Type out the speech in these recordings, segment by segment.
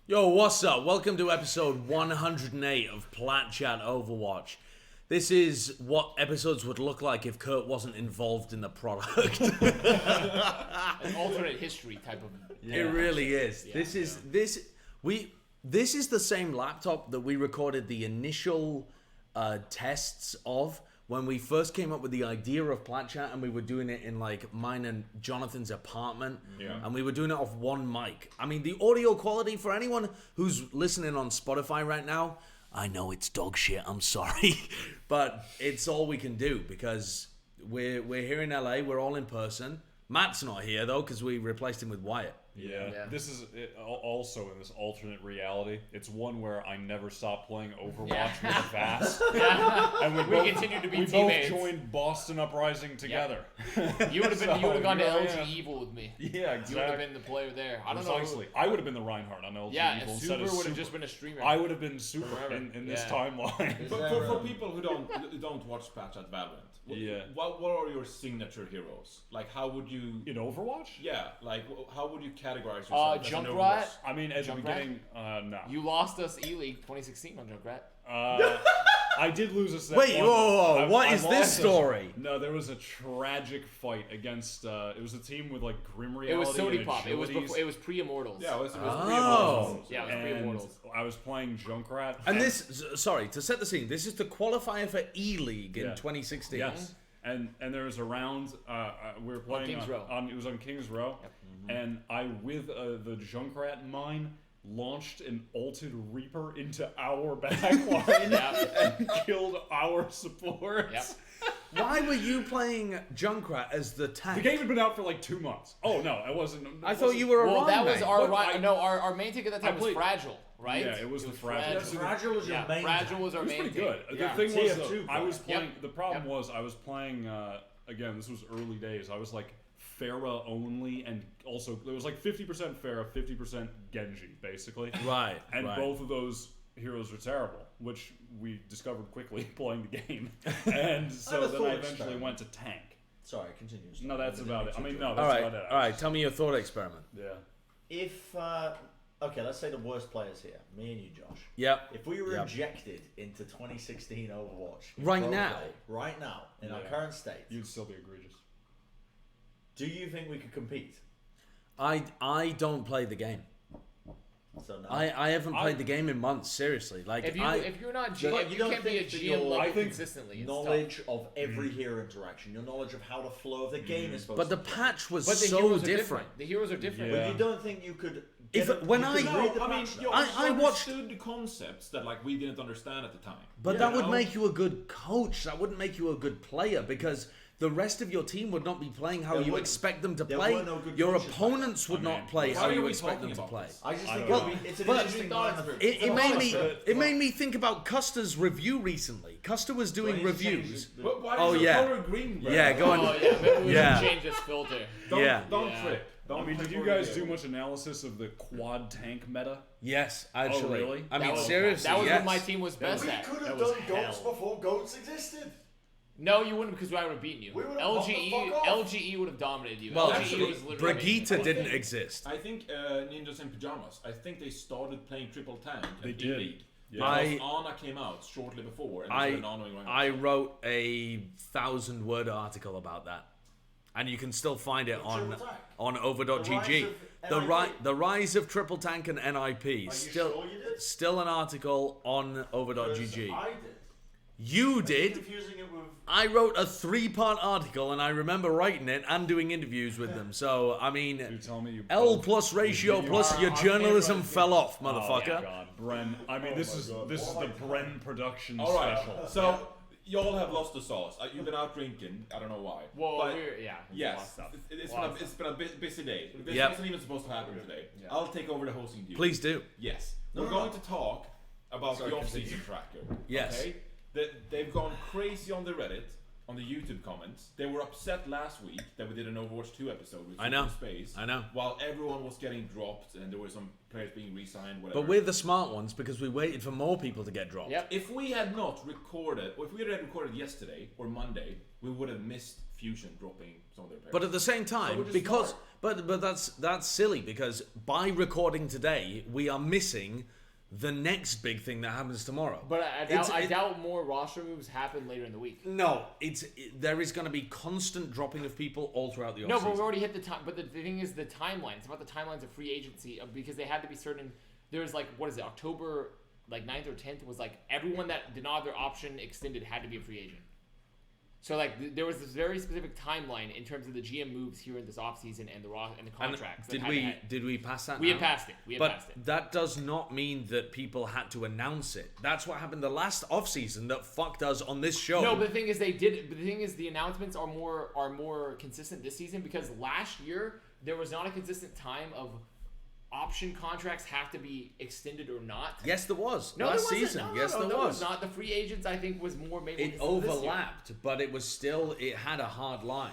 Yo, what's up? Welcome to episode 108 of Plat Chat Overwatch. This is what episodes would look like if Kurt wasn't involved in the product. An alternate history type of. It really is. Yeah, This is the same laptop that we recorded the initial tests of when we first came up with the idea of Plat Chat, and we were doing it in like mine and Jonathan's apartment, and we were doing it off one mic. I mean, the audio quality for anyone who's listening on Spotify right now, I know it's dog shit, I'm sorry, but it's all we can do because we're here in LA, we're all in person. Matt's not here though because we replaced him with Wyatt. Yeah, this is also in this alternate reality. It's one where I never stopped playing Overwatch with Avast. And we continue to be we teammates. both joined Boston Uprising together. You would have been. You would have gone to LG Evil with me. Yeah, exactly. You would have been the player there. I don't know. I would have been the Reinhardt on LG Yeah, Evil and instead Super of would have Super. just been a streamer. I would have been Super in this timeline. For people who don't watch Patch at Valorant, what are your signature heroes? Like, how would you In Overwatch? Yeah, like how would you categorize yourself? as an Junkrat. Overwatch? I mean, at the Junkrat? beginning, no. You lost us E-League 2016 on Junkrat. I did lose a set. Wait, whoa, what is this story? No, there was a tragic fight against. It was a team with like Grim Reality. It was Sody and Pop. It was Agilities. it was pre-Immortals. Yeah, it was Oh. Yeah, it was And pre-Immortals. I was playing Junkrat. And this, sorry, to set the scene, this is the qualifier for E-League in 2016. Yes. And there was a round. We were playing Kings Row. It was on Kings Row, and I with the Junkrat mine launched an ulted Reaper into our back line and killed our supports. Yep. Why were you playing Junkrat as the tank? The game had been out for like 2 months. Oh no, I wasn't. I thought you were a Well, that Ryan was mate. our But our main ticket at that time was Fragile, right? Yeah, it was the Fragile. Fragile was your main. Fragile was our It was main pretty ticket. good. Yeah. The thing was, TF2 though, I was player. playing. The problem was, I was playing. Again, this was early days. I was like Pharah only, and also there was like 50% Pharah, 50% Genji, basically. Right, And right. both of those heroes are terrible, which we discovered quickly playing the game. And so then I eventually went to tank. Sorry, continue. No, that's about it. I mean, no, All that's right, about it. all right. Tell me your thought experiment. Yeah. If okay, let's say the worst players here, me and you, Josh. Yep. If we were Yep. injected into 2016 Overwatch Right pro now? play, right now, in our Yeah. current state, You'd still be egregious. do you think we could compete? I don't play the game. So no. I haven't played the game in months. Seriously, like If you're not But GM, you you don't can't be a think that GM your- level I think consistently. It's knowledge of every hero interaction, your knowledge of how the flow of the game is supposed but to the play. patch was tough. But the so heroes are different. The heroes are different. Yeah. But you don't think you could? If- get when you I- could read the I mean, patch, you though? I watched- understood the concepts that like we didn't understand at the time. But Yeah, that would no. make you a good coach. That wouldn't make you a good player because the rest of your team would not be playing how There you wouldn't. expect them to There play. were no good Your coaches opponents would I not mean, play why how are you we expect talking them to about play. this? I just I think don't it's an But- interesting line of It made me think about Custer's review recently. Custer was doing Well, he's reviews. But why Oh, is the yeah. color green? Bro? Yeah, go on. Oh yeah, maybe we Yeah. should change this filter. Don't Yeah. trip. Don't I mean, did trip you over guys the do game. much analysis of the quad tank meta? Yes, actually. really? I mean, That was- seriously, That was yes. what my team was best We at. could That have was done goats hell. before goats existed. No, you wouldn't because I would have beaten you. We would've LGE, popped the fuck off. LGE would have dominated you. Well, LGE was literally Brigitte didn't exist. I think Ninjas in Pajamas. I think they started playing Triple Tank. They and did. E-League. Yeah. Because Ana came out shortly before. And I there's an Ana going on. I wrote a 1,000-word article about that, and you can still find it on Triple Tank? over.gg. The rise of The rise of Triple Tank and NIP. Still, sure you did? still an article on over.gg. I did. You did. Confusing it with. I wrote a 3-part article, and I remember writing it and doing interviews with them. So I mean, You tell me you. L both- plus ratio you- plus your our journalism favorite- fell off, Oh, motherfucker. God, Bren. I mean, this is the Bren production All right. special. So y'all have lost the sauce. You've been out drinking. I don't know why. Well, but yeah. yes, Stuff. it's been a busy day. This Yep. wasn't even supposed to happen today. I'll take over the hosting duty. Please do. Yes. No, We're no, going to talk about Sorry, the off-season tracker. Yes. Okay? They've gone crazy on the Reddit on the YouTube comments, they were upset last week that we did an Overwatch 2 episode with I know. Space. I know. While everyone was getting dropped and there were some players being re-signed, whatever. But we're the smart ones because we waited for more people to get dropped. Yep. If we had not recorded, or if we had recorded yesterday or Monday, we would have missed Fusion dropping some of their players. But at the same time, we're just because smart. but that's silly because by recording today, we are missing the next big thing that happens tomorrow. But I doubt more roster moves happen later in the week. No, there is going to be constant dropping of people all throughout the offseason. No, but we already hit the time. But the thing is the timeline. It's about the timelines of free agency because they had to be certain. There's like, what is it, October like 9th or 10th was like everyone that did not have their option extended had to be a free agent. So like there was this very specific timeline in terms of the GM moves here in this offseason and the contracts. Did we pass that? We had passed it. But that does not mean that people had to announce it. That's what happened the last offseason that fucked us on this show. No, but the thing is they did. But the thing is the announcements are more consistent this season because last year there was not a consistent time of option contracts have to be extended or not. Yes, there was. No, last there wasn't. season. No, yes, there there was. Not the free agents. I think was more maybe. It overlapped, but it was still. It had a hard line.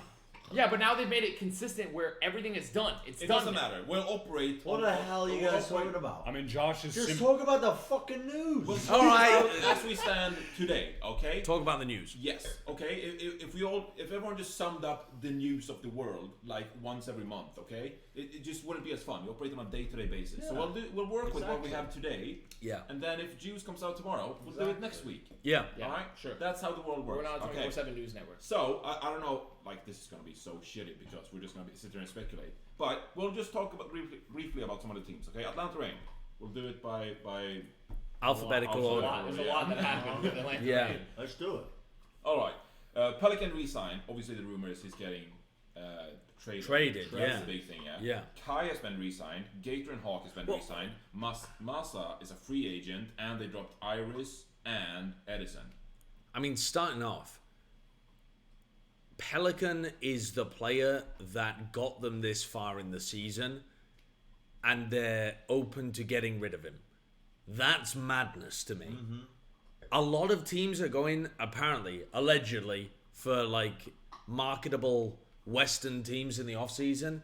Yeah, but now they've made it consistent where everything is done. It doesn't matter. We'll operate. What the hell are you guys talking about? I mean, Josh is Just talk about the fucking news. We'll All right. as we stand today, okay? Talk about the news. Yes, okay. If everyone just summed up the news of the world like once every month, okay, it just wouldn't be as fun. You operate on a day-to-day basis. Yeah, so we'll work with what we exactly. have today. Yeah. And then if Juice comes out tomorrow, we'll do it next week. Yeah. Yeah, All right. sure. That's how the world works. We're not a okay. 24/7 news network. So I don't know. Like this is gonna be so shitty because we're just gonna sit there and speculate. But we'll just talk about briefly about some of the teams. Okay, Atlanta Reign. We'll do it by Alphabetical order. There's a lot that happened with Atlanta. Yeah. Reign. Let's do it. All right. Pelican re-signed. Obviously, the rumor is he's getting traded. That's yeah. the big thing. Yeah. Yeah. Kai has been re-signed. Gator and Hawk has been re-signed. Masa is a free agent, and they dropped Iris and Edison. I mean, starting off, Pelican is the player that got them this far in the season, and they're open to getting rid of him. That's madness to me. Mm-hmm. A lot of teams are going, apparently, allegedly, for like marketable Western teams in the offseason.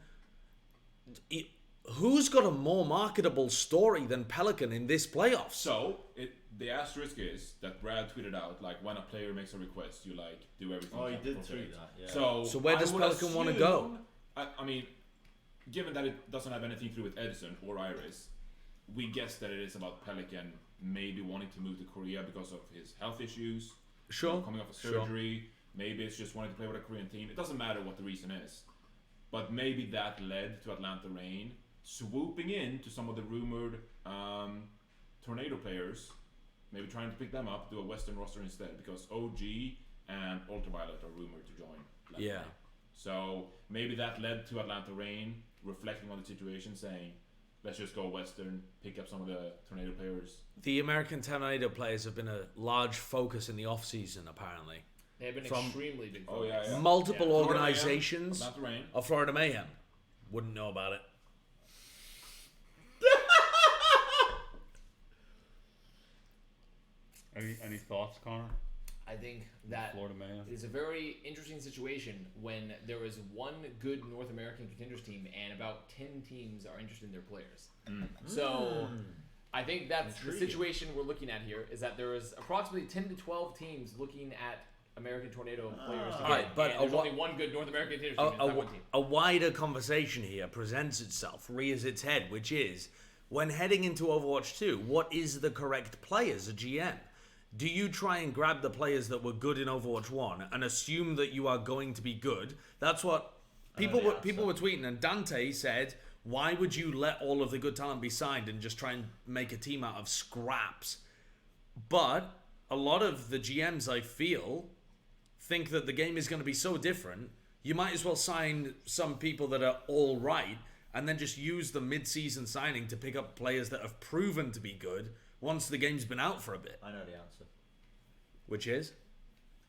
Who's got a more marketable story than Pelican in this playoffs? So the asterisk is that Brad tweeted out like when a player makes a request, you like do everything. Oh, he for did it. tweet that. Yeah. So where does I would Pelican want to go? I mean, given that it doesn't have anything to do with Edison or Iris, we guess that it is about Pelican maybe wanting to move to Korea because of his health issues. Sure. Coming off a surgery. Maybe it's just wanting to play with a Korean team. It doesn't matter what the reason is. But maybe that led to Atlanta Reign swooping in to some of the rumored Tornado players, maybe trying to pick them up, do a Western roster instead, because OG and Ultraviolet are rumored to join. Atlanta Yeah. Reign. So maybe that led to Atlanta Reign reflecting on the situation, saying, let's just go Western, pick up some of the Tornado players. The American Tornado players have been a large focus in the offseason, apparently. They have been From- extremely big. Oh, yeah, yeah. Multiple Yeah. organizations Atlanta Reign. of Florida Mayhem wouldn't know about it. Any thoughts, Connor? I think that Florida man. it's a very interesting situation when there is one good North American contenders team and about 10 teams are interested in their players. So I think that's the situation we're looking at here is that there is approximately 10 to 12 teams looking at American Tornado players to get, Alright, but and there's only one good North American contenders team, and it's that one team. A wider conversation here presents itself, rears its head, which is, when heading into Overwatch 2, what is the correct play as a GM? Do you try and grab the players that were good in Overwatch 1 and assume that you are going to be good? That's what people were tweeting, and Dante said, why would you let all of the good talent be signed and just try and make a team out of scraps? But a lot of the GMs, I feel, think that the game is going to be so different, you might as well sign some people that are all right and then just use the mid-season signing to pick up players that have proven to be good once the game's been out for a bit. I know the answer. Which is?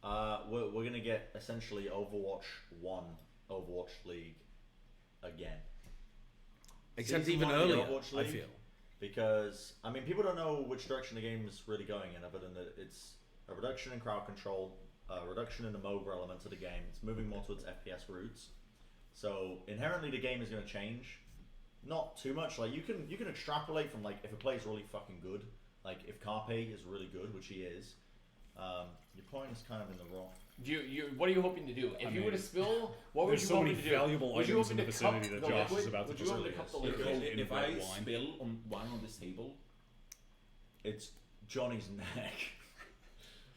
We're going to get essentially Overwatch 1, Overwatch League again. Except Season even 1 of the earlier, Overwatch I League, feel. Because, I mean, people don't know which direction the game is really going in other than that it's a reduction in crowd control, a reduction in the mobile elements of the game. It's moving more towards FPS roots. So inherently the game is going to change. Not too much. Like you can extrapolate from like if a player's really fucking good, like if Carpe is really good, which he is, your point is kind of in the wrong. What are you hoping to do? If you were to spill, what would There's you so hoping many to do? valuable Would you items in hoping the to cup vicinity that the Josh is liquid? about to Would you hoping to facilitate. cup the liquid? If I wine. spill on wine on this table, It's Johnny's neck.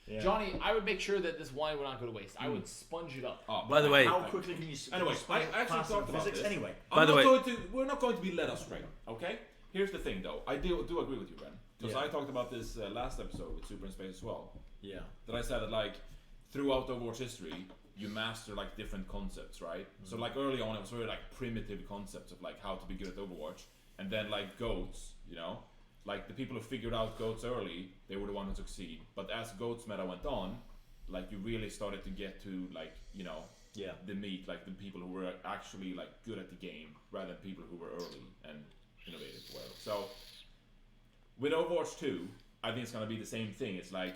Yeah. Johnny, I would make sure that this wine would not go to waste. I would sponge it up. By the way, How quickly can you? Anyway, explain I actually class talked and about physics this. anyway. By the way- We're not going to be led astray, okay? Here's the thing, though. I do agree with you, Ren. Because Yeah. I talked about this last episode with Super in Space as well. Yeah. That I said that, like, throughout Overwatch history, you master, like, different concepts, right? So, like, early on, it was very, like, primitive concepts of, like, how to be good at Overwatch. And then, like, GOATs, you know? Like, the people who figured out GOATs early, they were the ones who succeed. But as GOATs meta went on, like, you really started to get to, like, you know, Yeah. the meat, like the people who were actually like good at the game rather than people who were early and innovative. Well, so with Overwatch 2, I think it's gonna be the same thing. It's like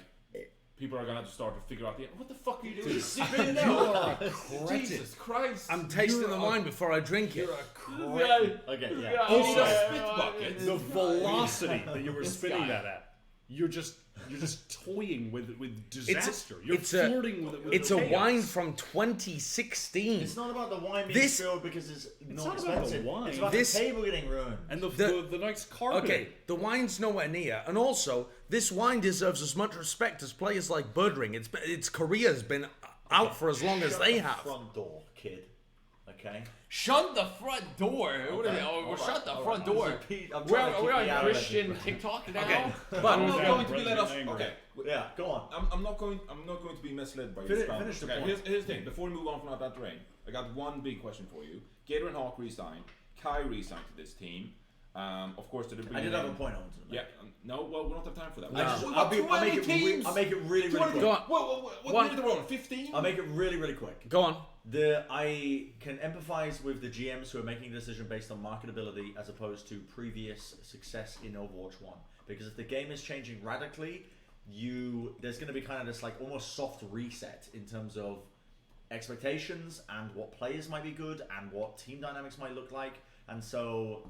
people are gonna have to start to figure out what the fuck are you doing? Spit it out! Jesus Christ! I'm tasting the wine before I drink it. Okay. Yeah. Also, spit buckets. The velocity that you were This spitting guy. that at, you're just toying with disaster. You're it's a- flirting with it. With It's a chaos. wine from 2016. It's not about the wine being This- spilled because it's not not about the expensive. wine. It's about This- the table getting ruined. And The- the nice carpet. Okay, the wine's nowhere near, and also this wine deserves as much respect as players like Birdring. Its career's been out for as long as Shut they the have. Front door, kid. Okay. Shut the front door. What is it? Oh, Alright, shut the alright. front door. I'm trying to We're keep on me out of it. Christian TikTok now. Okay, I'm but not Yeah, going to be Brendan's led us. angry. Okay, Yeah. Go on. I'm not going to be misled by your Finish- expound. finish the Okay, point. here's the thing. Before we move on from that terrain, I got one big question for you. Gator and Hawk resigned. Kai resigned to this team. Of course, to the I beginning. did have a point I wanted to make. Yeah. No. Well, we don't have time for that. No. I'll make it really, really quick. Go on. What One- minute are we on? 15? I'll make it really, really quick. Go on. I can empathize with the GMs who are making a decision based on marketability as opposed to previous success in Overwatch 1. Because if the game is changing radically, there's going to be kind of this like almost soft reset in terms of expectations and what players might be good and what team dynamics might look like. And so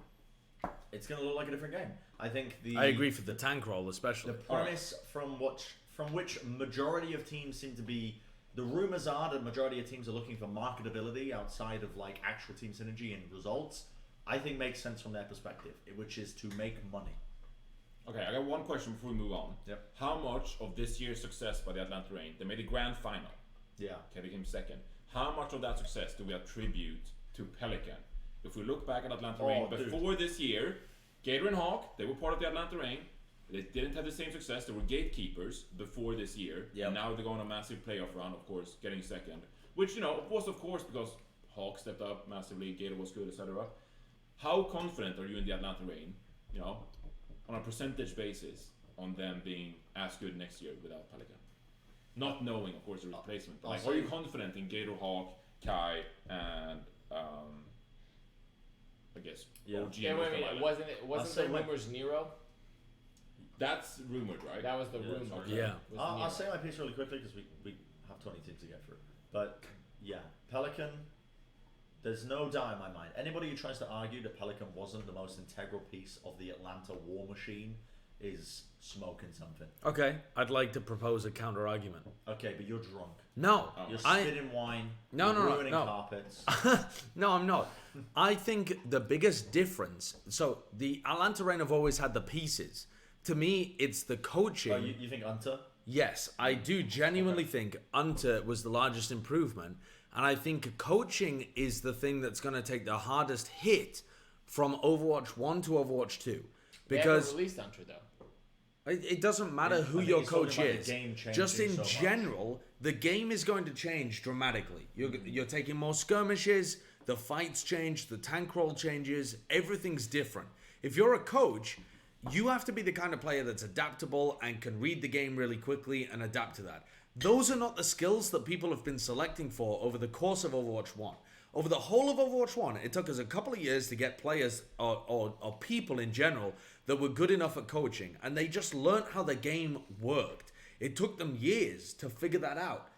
it's going to look like a different game. I think I agree for the tank roll, especially. the premise from which majority of teams seem to be. The rumors are that majority of teams are looking for marketability outside of like actual team synergy and results. I think makes sense from their perspective, which is to make money. Okay, I got one question before we move on. Yep. How much of this year's success by the Atlanta Reign, they made a grand final. Yeah. Okay, they came second. How much of that success do we attribute to Pelican? If we look back at Atlanta Reign dude. before this year, Gator and Hawk, they were part of the Atlanta Reign. They didn't have the same success. They were gatekeepers before this year. Yep. And now they're going on a massive playoff run, of course, getting second. Which, you know, was of course because Hawk stepped up massively, Gator was good, etc. How confident are you in the Atlanta Reign, you know, on a percentage basis, on them being as good next year without Pelican? Not knowing, of course, the replacement. But like, are you confident in Gator, Hawk, Kai, and I guess Yeah. OG? Yeah, and wait, North Carolina? wasn't say there my- rumors Nero? That's rumored, right? That was the Yeah, rumor. okay. Yeah. Was I'll Nero. say my piece really quickly because we have 20 teams to get through. But yeah, Pelican, there's no doubt in my mind. Anybody who tries to argue that Pelican wasn't the most integral piece of the Atlanta war machine is smoking something. Okay, I'd like to propose a counter argument. Okay, but you're drunk. No, You're I spitting wine. No, you're no, no, ruining no. carpets. no, I'm not. I think the biggest difference. So the Atlanta Reign have always had the pieces. To me, it's the coaching. Oh, you think Hunter? Yes, I do genuinely think Unter was the largest improvement, and I think coaching is the thing that's going to take the hardest hit from Overwatch 1 to Overwatch 2. They haven't Because released Hunter though. it doesn't matter Yeah, who I think your he's talking coach about the is. game changing Just in so much. general, the game is going to change dramatically. You're taking more skirmishes, the fights change, the tank roll changes, everything's different. If you're a coach, you have to be the kind of player that's adaptable and can read the game really quickly and adapt to that. Those are not the skills that people have been selecting for over the course of Overwatch 1. Over the whole of Overwatch 1, it took us a couple of years to get players or people in general that were good enough at coaching, and they just learnt how the game worked. It took them years to figure that out.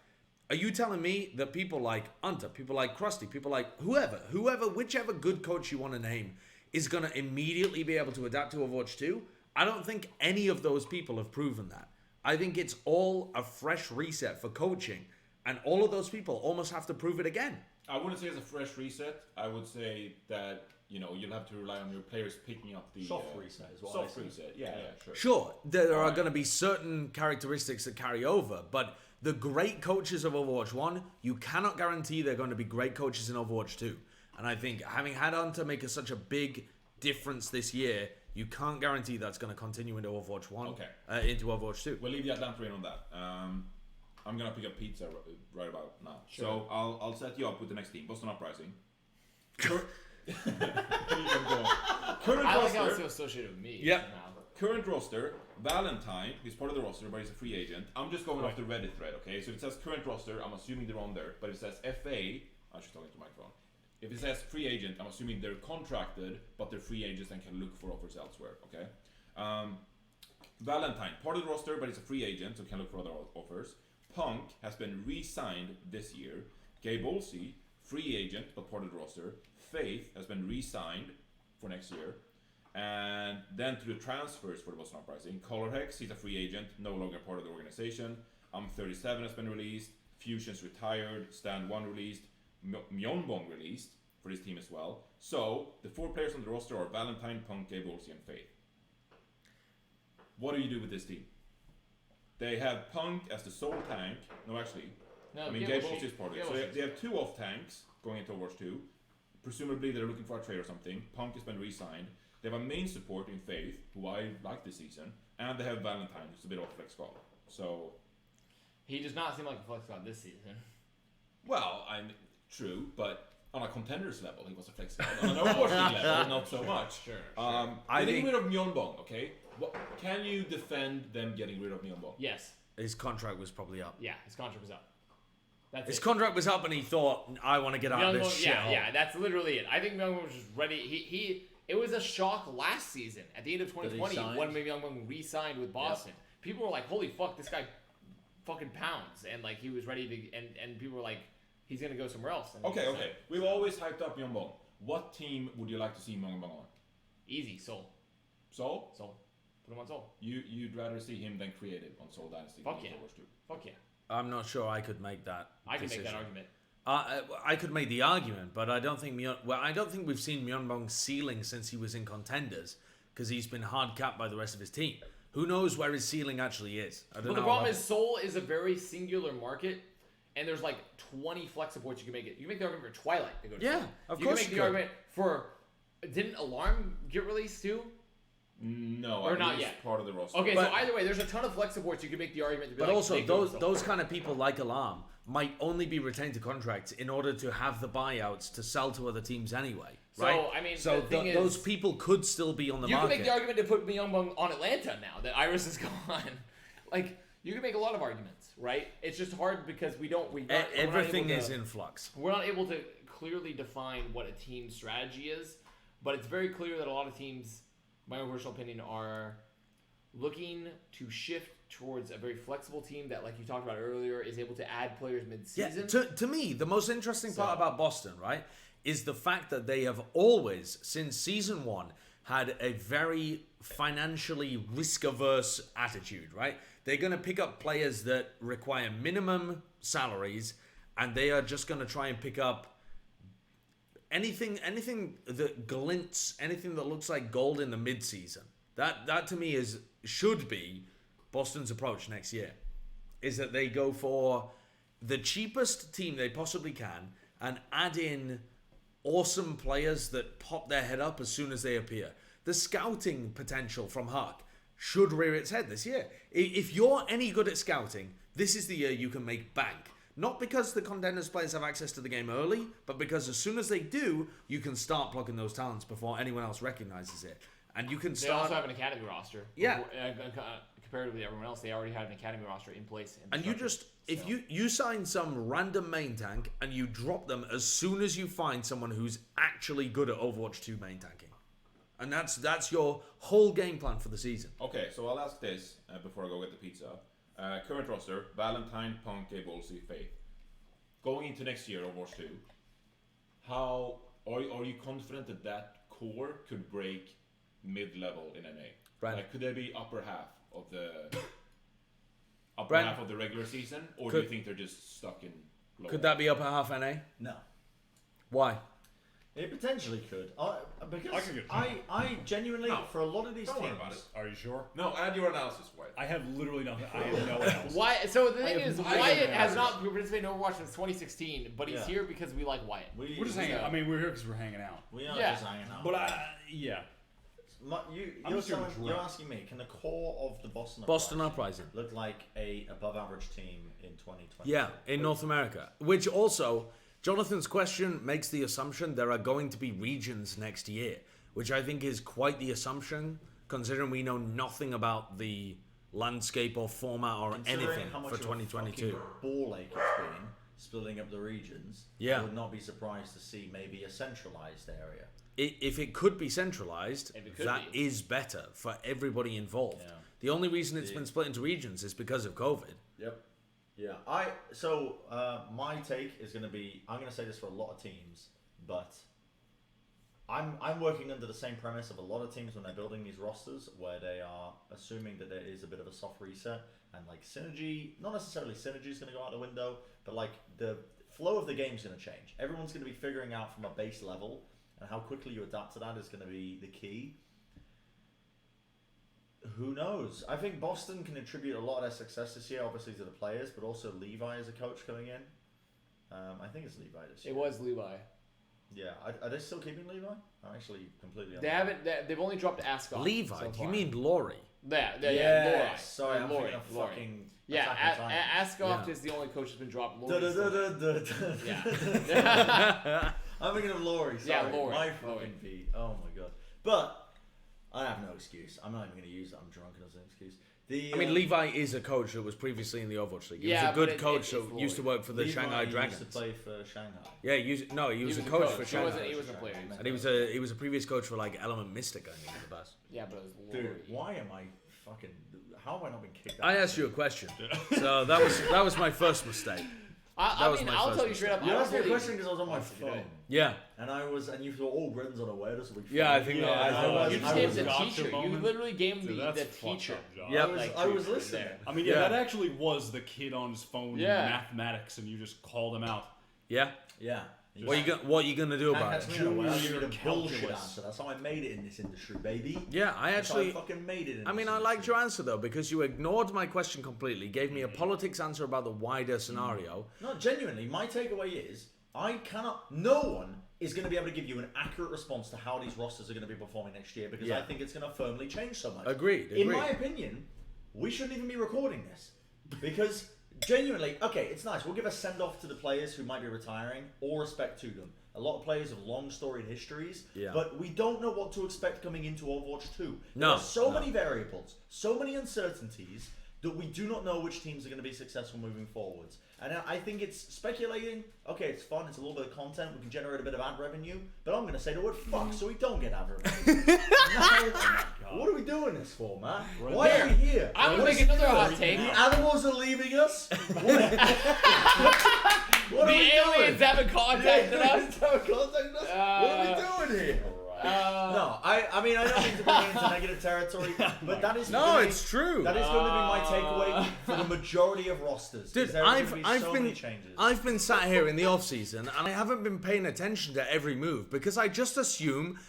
Are you telling me that people like Hunter, people like Krusty, people like whichever good coach you want to name is going to immediately be able to adapt to Overwatch 2? I don't think any of those people have proven that. I think it's all a fresh reset for coaching, and all of those people almost have to prove it again. I wouldn't say it's a fresh reset. I would say that, you'll have to rely on your players picking up the... Soft reset as well. Soft reset, yeah, sure. Sure, there are going to be certain characteristics that carry over, but the great coaches of Overwatch 1, you cannot guarantee they're going to be great coaches in Overwatch 2. And I think having had Hunter make such a big difference this year, you can't guarantee that's going to continue into Overwatch 1, into Overwatch 2. We'll leave the Atlanta Rain on that. I'm going to pick up pizza right about now. Sure. So I'll set you up with the next team, Boston Uprising. Current I like how roster, it's associated with me. Yep. Now. current roster, Valentine, he's part of the roster, but he's a free agent. I'm just going off the Reddit thread, okay? So it says current roster, I'm assuming they're on there, but it says FA, I should talk into the microphone. If it says free agent, I'm assuming they're contracted, but they're free agents and can look for offers elsewhere, okay? Valentine, part of the roster, but he's a free agent, so can look for other offers. Punk has been re-signed this year. Gabe Olsey, free agent, but part of the roster. Faith has been re-signed for next year. And then to the transfers for the Boston Uprising. Color Hex, he's a free agent, no longer part of the organization. 37 has been released. Fusion's retired. Stand 1 released. Myeonbong released for his team as well. So, the 4 players on the roster are Valentine, Punk, Gabe Olsey, and Faith. What do you do with this team? They have Punk as the sole tank. No, actually. No, I mean, Gabe Olsey is part of it. So they have 2 off tanks going into Overwatch 2. Presumably, they're looking for a trade or something. Punk has been re-signed. They have a main support in Faith, who I like this season. And they have Valentine, who's a bit off flex god. So... He does not seem like a flex god this season. Well, true, but on a contenders level, he was a flex god. On an Overwatch level, not so much. Sure. Getting rid of Myeonbong, okay? Can you defend them getting rid of Myeonbong? Yes. His contract was probably up. Yeah, his contract was up. That's His it. contract was up, and he thought, "I want to get out of this shit." Yeah, that's literally it. I think Myeonbong was just ready. He it was a shock last season at the end of 2020 when Myeonbong re-signed with Boston. Yep. People were like, "Holy fuck, this guy fucking pounds," and like he was ready to, and people were like, "He's gonna go somewhere else." And Okay. We've always hyped up Myeonbong. What team would you like to see Myeonbong on? Easy, Seoul. Soul? Put him on Seoul. You'd rather see him than Creative on Soul Dynasty? Fuck yeah. Overwatch 2. Fuck yeah. I'm not sure I could make that. I can decision. make that argument. I could make the argument, but I don't think I don't think we've seen Myeonbong's ceiling since he was in contenders, because he's been hard capped by the rest of his team. Who knows where his ceiling actually is? I don't know. But the problem is Seoul is a very singular market, and there's like 20 flex supports you can make it. You can make the argument for Twilight to go to Seoul. Of you course can make the argument for... Didn't Alarm get released too? No, or not yet. Part of the roster. Okay, so either way, there's a ton of flex supports you can make the argument to be but like... also, those kind of people like Alarm might only be retained to contracts in order to have the buyouts to sell to other teams anyway. So, right? I mean, so the thing is, those people could still be on the you market. can make the argument to put Myeonbong on Atlanta now that Iris is gone. Like, you can make a lot of arguments, right? It's just hard because everything is in flux. We're not able to clearly define what a team's strategy is, but it's very clear that a lot of teams, my own personal opinion, are looking to shift towards a very flexible team that, like you talked about earlier, is able to add players mid-season. Yeah, to me, the most interesting part about Boston, right, is the fact that they have always, since season 1, had a very financially risk-averse attitude, right? They're going to pick up players that require minimum salaries, and they are just going to try and pick up anything that glints, anything that looks like gold in the mid-season. That to me should be Boston's approach next year, is that they go for the cheapest team they possibly can and add in awesome players that pop their head up as soon as they appear. The scouting potential from Huck should rear its head this year. If you're any good at scouting, this is the year you can make bank. Not because the contenders players have access to the game early, but because as soon as they do, you can start plucking those talents before anyone else recognizes it. And you can They start... also have an academy roster. Yeah. Comparatively to everyone else, they already had an academy roster in place. And you just... If you sign some random main tank and you drop them as soon as you find someone who's actually good at Overwatch 2 main tanking. And that's your whole game plan for the season. Okay, so I'll ask this before I go get the pizza. Current roster: Valentine, Punk, Gabe Olsey, Faith. going into next year, Overwatch 2, how are you confident that core could break mid-level in NA? Brand. Like, could they be upper half of the Brand. half of the regular season, or do you think they're just stuck in lower? Could that be upper half NA? No. Why? It potentially could. Because I could get- I genuinely, No. for a lot of these Don't worry teams, about it. Are you sure? No, add your analysis, White. I have literally nothing. I have no else. Wyatt. So the thing have is, no Wyatt idea. has not participated in Overwatch since 2016, but he's Yeah. here because we like Wyatt. We're just hanging out. I mean, we're here because we're hanging out. we are Yeah. just hanging out. But yeah. You're just doing you're drunk. asking me, can the core of the Boston Uprising. look like a above average team in 2020? Yeah, in North America. Which also, Jonathan's question makes the assumption there are going to be regions next year, which I think is quite the assumption, considering we know nothing about the landscape or format or Considering anything how much for of a 2022. fucking ball ache it's been, splitting up the regions, Yeah. I would not be surprised to see maybe a centralized area. If it could be centralized, If it could that be. is better for everybody involved. Yeah. The only reason it's been split into regions is because of COVID. Yep. Yeah. My take is going to be, I'm going to say this for a lot of teams, but I'm working under the same premise of a lot of teams when they're building these rosters, where they are assuming that there is a bit of a soft reset and like synergy. Not necessarily synergy is going to go out the window, but like the flow of the game is going to change. Everyone's going to be figuring out from a base level, and how quickly you adapt to that is going to be the key. Who knows? I think Boston can attribute a lot of their success this year, obviously, to the players, but also Levi as a coach coming in. I think it's Levi this year. It was Levi. Yeah. Are they still keeping Levi? I'm actually completely. They haven't. They've only dropped Ascot. Levi, so do you far. mean Laurie? Yeah, Yeah. Laura. Sorry, I'm Laurie, thinking of Laurie. fucking. Yeah, Attack on Titan. Ascot Yeah. is the only coach that's been dropped. Da, Laurie's da, still da, there. da, da. Yeah. I'm thinking of Laurie. Sorry. Yeah, Laurie. My fucking Laurie. feet. Oh my god. But I have no excuse. I'm not even going to use that. I'm drunk as an excuse. I mean, Levi is a coach that was previously in the Overwatch League. He Yeah, was a but good coach it's that used to Laurie. work for the Levi Shanghai Dragons. used to play for Shanghai. Yeah, he was a coach for He Shanghai. wasn't. He wasn't a player. And he was a previous coach for like Element Mystic, I think, in the past. Yeah, but it was Laurie. Dude, why am I fucking? How have I not been kicked out? I asked you a question, so that was my first mistake. I was mean, my I'll first tell you straight up. You I asked me a really- question because I was on my Honestly, phone, today. Yeah, and you thought, oh, Brendan's unaware, so we. Yeah, I think yeah, I thought You that. just I gave was- the gotcha teacher. You moment. literally gave Dude, me that's the fucked teacher. up, Josh. Yep. I was listening. I mean, Yeah. that actually was the kid on his phone Yeah. in mathematics, and you just called him out. yeah. Yeah. What are you gonna do Can't about catch it? me unaware. I'll give Junior you the bullshit calculus. answer. That's how I made it in this industry, baby. Yeah, I That's how actually. I fucking made it. In I mean, this I liked industry. your answer though because you ignored my question completely, gave me a politics answer about the wider scenario. No, genuinely, my takeaway is no one is going to be able to give you an accurate response to how these rosters are going to be performing next year because Yeah. I think it's going to firmly change so much. Agreed. In my opinion, we shouldn't even be recording this because genuinely, okay, it's nice. We'll give a send off to the players who might be retiring, all respect to them. A lot of players have long storied histories, Yeah. but we don't know what to expect coming into Overwatch 2. No, There are so no. many variables, so many uncertainties that we do not know which teams are going to be successful moving forwards. And I think it's speculating. Okay, it's fun. It's a little bit of content. We can generate a bit of ad revenue. But I'm going to say the word fuck so we don't get ad revenue. Now, what are we doing this for, man? Why are we here? I'm gonna What make is- another hot take. The animals are leaving us. What are The we aliens doing? haven't contacted us. Aliens haven't contacted us? What are we doing here? No, I mean, I don't mean to bring it into negative territory, but that is No, gonna be- it's true. That is going to be my takeaway for the majority of rosters. Dude, There are gonna be so many changes. I've been sat here in the off season and I haven't been paying attention to every move because I just assume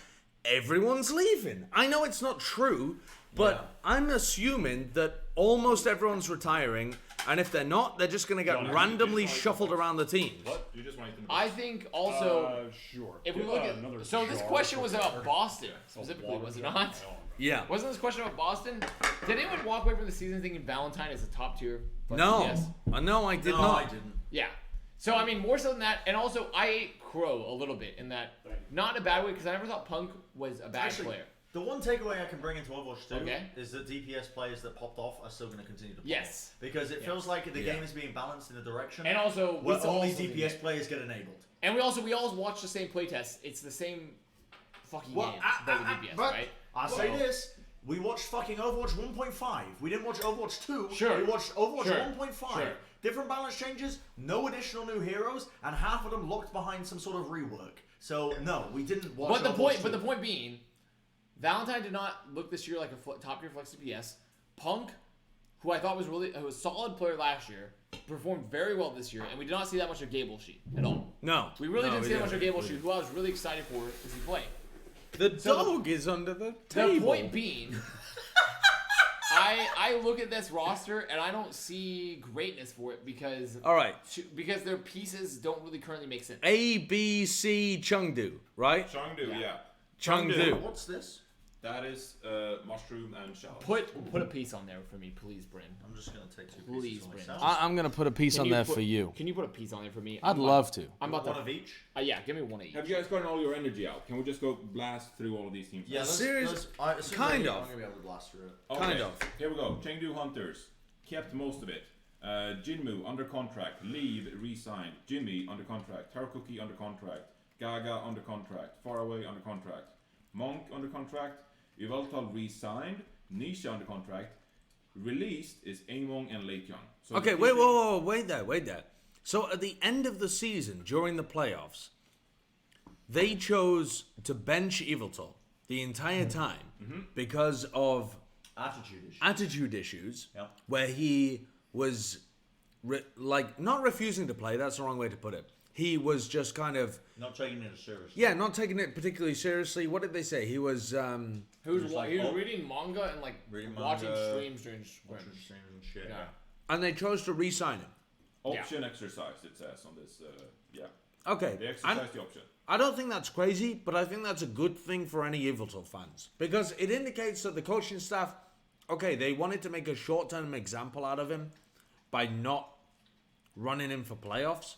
everyone's leaving. I know it's not true, but Yeah. I'm assuming that almost everyone's retiring, and if they're not, they're just gonna get John, randomly you just shuffled around the teams. What? You just wanted to know. I think also, Sure. if we Get, look another at, so this jar question for was about water. Boston A specifically, water was it jar. not? Yeah. Wasn't this question about Boston? Did anyone walk away from the season thinking Valentine is a top tier? No. Yes. No, I did no, not. I didn't. Yeah. So I mean, more so than that, and also I ate crow a little bit in that, not in a bad way, because I never thought Punk was a bad Actually, player. The one takeaway I can bring into Overwatch 2 Okay. is that DPS players that popped off are still going to continue to pop Yes. off. Because it feels like the Yeah. game is being balanced in a direction And also, where we only also DPS players get enabled. And we all watch the same playtest. It's the same fucking Well, games, but with DPS, but right? I'll say Well, this. We watched fucking Overwatch 1.5. We didn't watch Overwatch 2. Sure. We watched Overwatch Sure. 1.5. Sure. Different balance changes, no additional new heroes, and half of them locked behind some sort of rework. So no, we didn't watch. But the point being, Valentine did not look this year like a top tier flex CPS. Punk, who I thought was a solid player last year, performed very well this year, and we did not see that much of Gable Sheet at all. No. We really didn't see that much of Gable Sheet, who I was really excited for as he played. The dog is under the table. The point being, I look at this roster and I don't see greatness for it because their pieces don't really currently make sense. A, B, C, Chengdu, right? Chengdu, yeah. Chengdu. What's this? That is mushroom and shallot. Put a piece on there for me, please, Bryn. I'm just gonna take 2 Please, pieces for Bryn. myself. I'm going to put a piece on there for you. Can you put a piece on there for me? I'd love to. I'm about One to. of each. Yeah, give me one of each. Have you guys gotten all your energy out? Can we just go blast through all of these teams? Yeah, Kind of. I'm gonna be able to blast through it. Okay, Kind of. Here we go. Chengdu Hunters kept most of it. Jinmu under contract. Leave re-signed. Jimmy under contract. Tarakuki under contract. Gaga under contract. Faraway under contract. Monk under contract. Yveltal re-signed. Nisha under contract. Released is Among and Late Young. So Okay, the wait there. So at the end of the season, during the playoffs, they chose to bench Yveltal the entire time because of attitude issues, Yep. where he was not refusing to play. That's the wrong way to put it. He was just kind of Not taking it seriously. yeah, not taking it particularly seriously. What did they say? He was He was reading manga and Reading watching manga, streams during Watching scrims. streams and shit. Yeah. and they chose to re-sign him. option exercise, it says on this. Yeah. Okay, They exercised the option. I don't think that's crazy, but I think that's a good thing for any Yveltal fans because it indicates that the coaching staff, okay, they wanted to make a short-term example out of him by not running him for playoffs,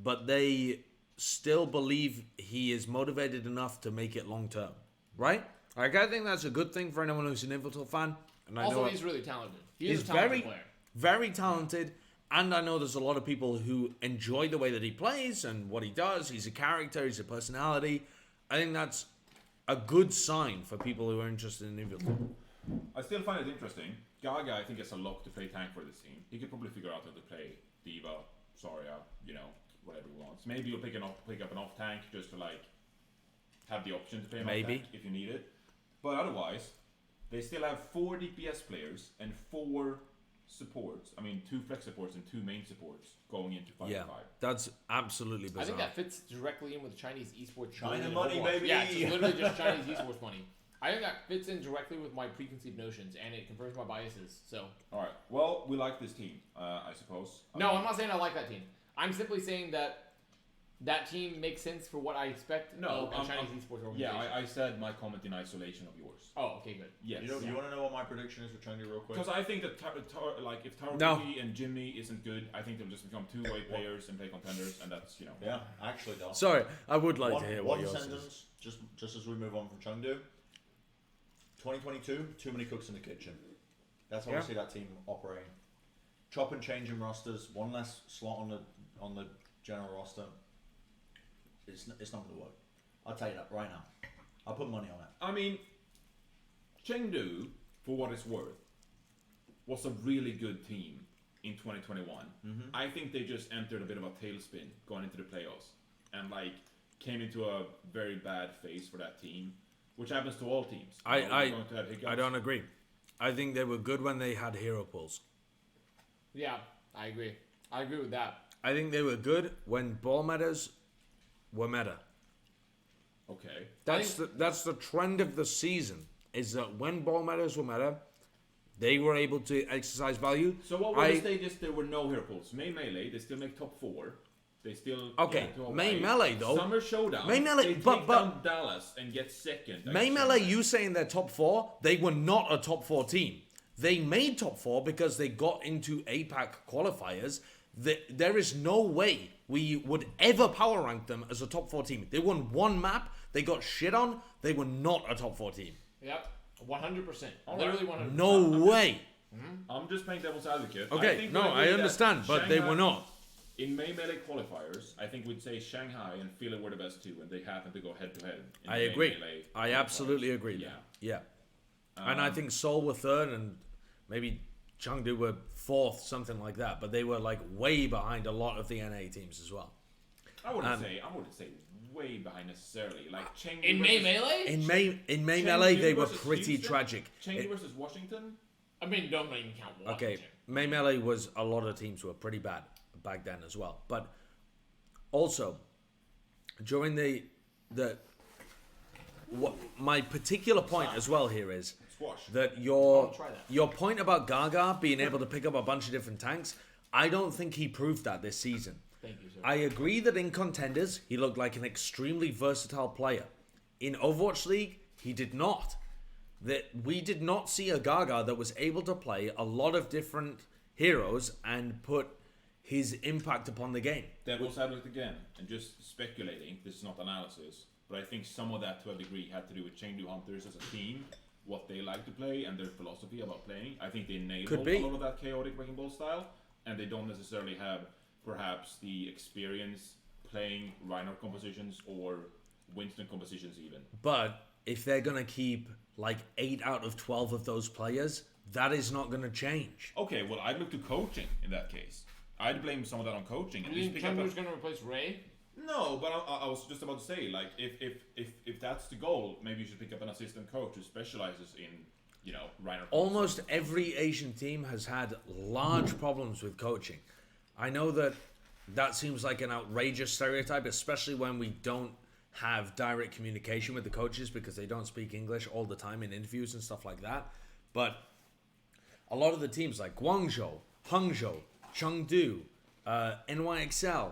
but they still believe he is motivated enough to make it long-term, right? Like, I think that's a good thing for anyone who's an Yveltal fan. And I Also, know he's really talented. He's he's a talented very, player. very talented. And I know there's a lot of people who enjoy the way that he plays and what he does. He's a character. He's a personality. I think that's a good sign for people who are interested in Yveltal. I still find it interesting. Gaga, I think, has a lock to play tank for this team. He could probably figure out how to play Diva, Zarya, whatever he wants. Maybe you'll pick up an off tank just to have the option to play an off tank if you need it. But otherwise, they still have 4 DPS players and 4 supports. I mean, 2 flex supports and 2 main supports going into 5-5. Yeah, that's absolutely bizarre. I think that fits directly in with Chinese esports. China money, Overwatch. baby. Yeah, it's literally just Chinese esports money. I think that fits in directly with my preconceived notions, and it confirms my biases. So. All right. Well, we like this team, I suppose. No, I'm not saying I like that team. I'm simply saying that team makes sense for what I expect of a Chinese esports organization. Yeah, I said my comment in isolation of yours. Oh, okay, good. Yes. You want to know what my prediction is for Chengdu real quick? Because I think that if Tarakuki and Jimmy isn't good, I think they'll just become two-way players and play contenders, and that's Yeah, actually, though. Sorry, I would like to hear what one yours sentence, is. just as we move on from Chengdu. 2022, too many cooks in the kitchen. That's how I see that team operating. Chop and change in rosters, one less slot on the general roster. It's not going to work. I'll tell you that right now. I'll put money on it. I mean, Chengdu, for what it's worth, was a really good team in 2021. I think they just entered a bit of a tailspin going into the playoffs and came into a very bad phase for that team, which happens to all teams. I don't agree. I think they were good when they had hero pools. Yeah, I agree. I agree with that. I think they were good when ball metas were meta. Okay. That's the trend of the season, is that when ball metas were meta, they were able to exercise value. So what were the stages? There were no hero pools. Main melee, they still make top 4. They still main melee though. Summer showdown. Main melee, they but take down Dallas and get second. Main melee, you saying they're top 4? They were not a top 4 team. They made top 4 because they got into APAC qualifiers. There is no way we would ever power rank them as a top 4 team. They won one map. They got shit on. They were not a top 4 team. Yep, 100%. Literally 100%. No way. I'm just playing devil's advocate. Okay, I understand, but they were not. In May Melee qualifiers, I think we'd say Shanghai and Fila were the best 2, and they happened to go head to head. I agree. I absolutely agree. Yeah. And I think Seoul were third, and maybe Chengdu were fourth, something like that. But they were like way behind a lot of the NA teams as well. I wouldn't say way behind necessarily. Like Chengdu In May Melee? In May Chengdu Melee, they were versus pretty Houston? tragic. Chengdu versus Washington. I mean, don't even count Washington. Okay, May Melee was a lot of teams were pretty bad back then as well. But also during what my particular point as well here is Squash. that I'll try that. your point about Gaga being able to pick up a bunch of different tanks, I don't think he proved that this season. Thank you, sir. I agree that in contenders he looked like an extremely versatile player. In Overwatch League, he did not. That we did not see a Gaga that was able to play a lot of different heroes and put his impact upon the game. Devil's advocate again, and just speculating. This is not analysis, but I think some of that to a degree had to do with Chengdu Hunters as a team, what they like to play, and their philosophy about playing. I think they nailed a lot of that chaotic wrecking ball style, and they don't necessarily have perhaps the experience playing Reinhardt compositions or Winston compositions even. But if they're going to keep like 8 out of 12 of those players, that is not going to change. Okay, well, I'd look to coaching in that case. I'd blame some of that on coaching. You think Chengdu's going to replace Ray? No, but I was just about to say, like, if that's the goal, maybe you should pick up an assistant coach who specializes in, Reinhardt. Almost every Asian team has had large problems with coaching. I know that seems like an outrageous stereotype, especially when we don't have direct communication with the coaches because they don't speak English all the time in interviews and stuff like that. But a lot of the teams like Guangzhou, Hangzhou, Chengdu, NYXL,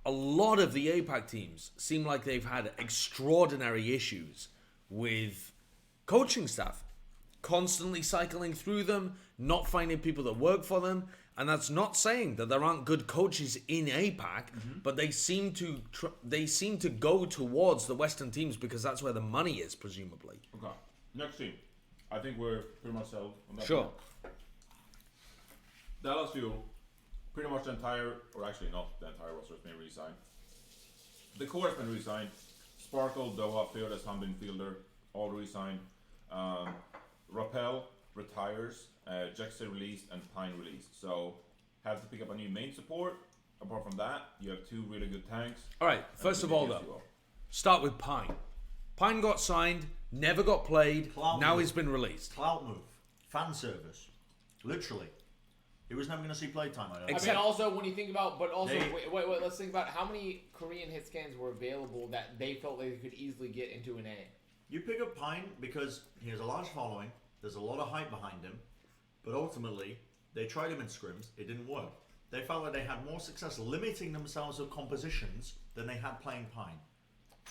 a lot of the APAC teams seem like they've had extraordinary issues with coaching staff, constantly cycling through them, not finding people that work for them. And that's not saying that there aren't good coaches in APAC, but they seem to go towards the Western teams because that's where the money is, presumably. Okay, next team. I think we're pretty much settled on that. Sure. Point. Dallas Fuel, pretty much the entire, or actually not the entire roster has been re-signed. The core has been re-signed. Sparkle, Doha, Fearless, Hambin, Fielder, all re-signed. Rappel retires. Jackson released and Pine released. So, have to pick up a new main support. Apart from that, you have 2 really good tanks. All right, first of all, though, start with Pine. Pine got signed, never got played, now he's been released. Clout move. Fan service. Literally. He was never going to see playtime, I don't think. I mean, also, when you think about, but also, They- wait, let's think about how many Korean hit scans were available that they felt they could easily get into an A. You pick up Pine because he has a large following, there's a lot of hype behind him, but ultimately, they tried him in scrims, it didn't work. They felt like they had more success limiting themselves with compositions than they had playing Pine.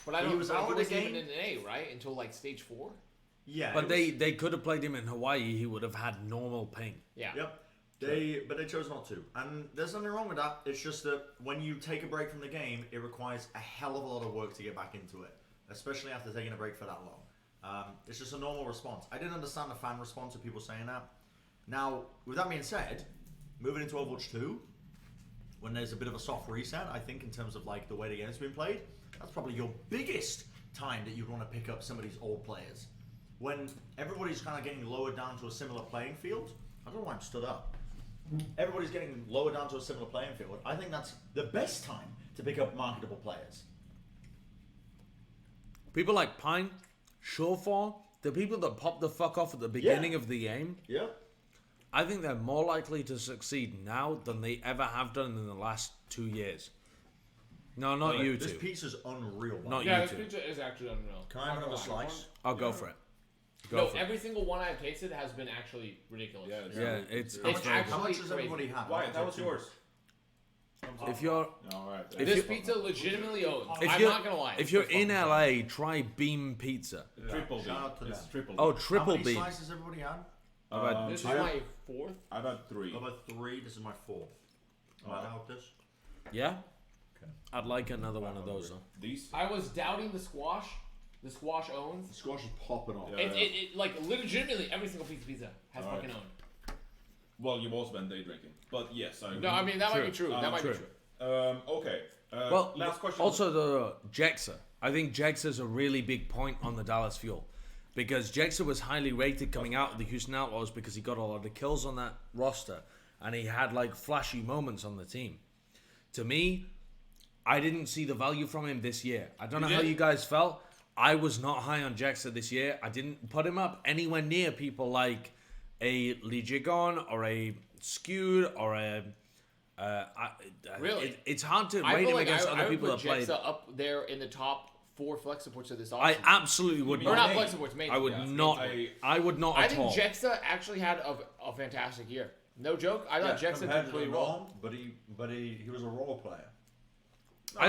But I He don't. was But out he of the wasn't even game. in an A, right? Until like stage 4. Yeah. But they could have played him in Hawaii, he would have had normal ping. Yeah. Yep. But they chose not to. And there's nothing wrong with that. It's just that when you take a break from the game, it requires a hell of a lot of work to get back into it. Especially after taking a break for that long. It's just a normal response. I didn't understand the fan response of people saying that. Now, with that being said, moving into Overwatch 2, when there's a bit of a soft reset, I think in terms of like the way the game's been played, that's probably your biggest time that you'd want to pick up some of these old players. When everybody's kind of getting lowered down to a similar playing field, I don't know why I'm stood up. Everybody's getting lowered down to a similar playing field. I think that's the best time to pick up marketable players. People like Pine, Surefall, the people that pop the fuck off at the beginning of the game, Yeah. I think they're more likely to succeed now than they ever have done in the last 2 years. No, not you This two. pizza's unreal. Not Yeah, you this two. pizza is actually unreal. Can I have another slice? I'll go for it. No, every single one I've tasted has been actually ridiculous. Yeah, it's- Yeah, it's It's very actually- good. How much does crazy. everybody have? Why? That was yours. If you're No, all right. If This you- pizza legitimately owns. if I'm you're not gonna lie. if you're in LA, try Beam Pizza. Triple B. Shout out to It's them. triple B. Oh, How triple many Beam. slices everybody had? I've had this is two. my 4th. I've had 3. Over 3. This is my 4th. Am I out this? Yeah? Okay. I'd like another one of those though. These? I was doubting the squash. The squash owns. The squash is popping off. Yeah. It like legitimately every single piece of pizza has Alright. fucking owned. Well, you've also been day drinking. But yes, I agree. No, I mean that might be true. That might true. be true. Okay. Well, last question. also the Jexa. I think Jexa's a really big point on the Dallas Fuel. because Jexa was highly rated coming out of the Houston Outlaws because he got a lot of kills on that roster and he had like flashy moments on the team. To me, I didn't see the value from him this year. I don't know how you guys felt. I was not high on Jexa this year. I didn't put him up anywhere near people like a Lee Jigon or a Skewed or a... Really? It's hard to I rate feel him like against I other would people put that played. Jexa up there in the top 4 flex supports of this I offseason. absolutely would Or not. not flex supports, main. I would not. I would not I at think all. Jexa actually had a fantastic year. No joke. I thought Jexa compared did to pretty the well. Raw, but he was a role player.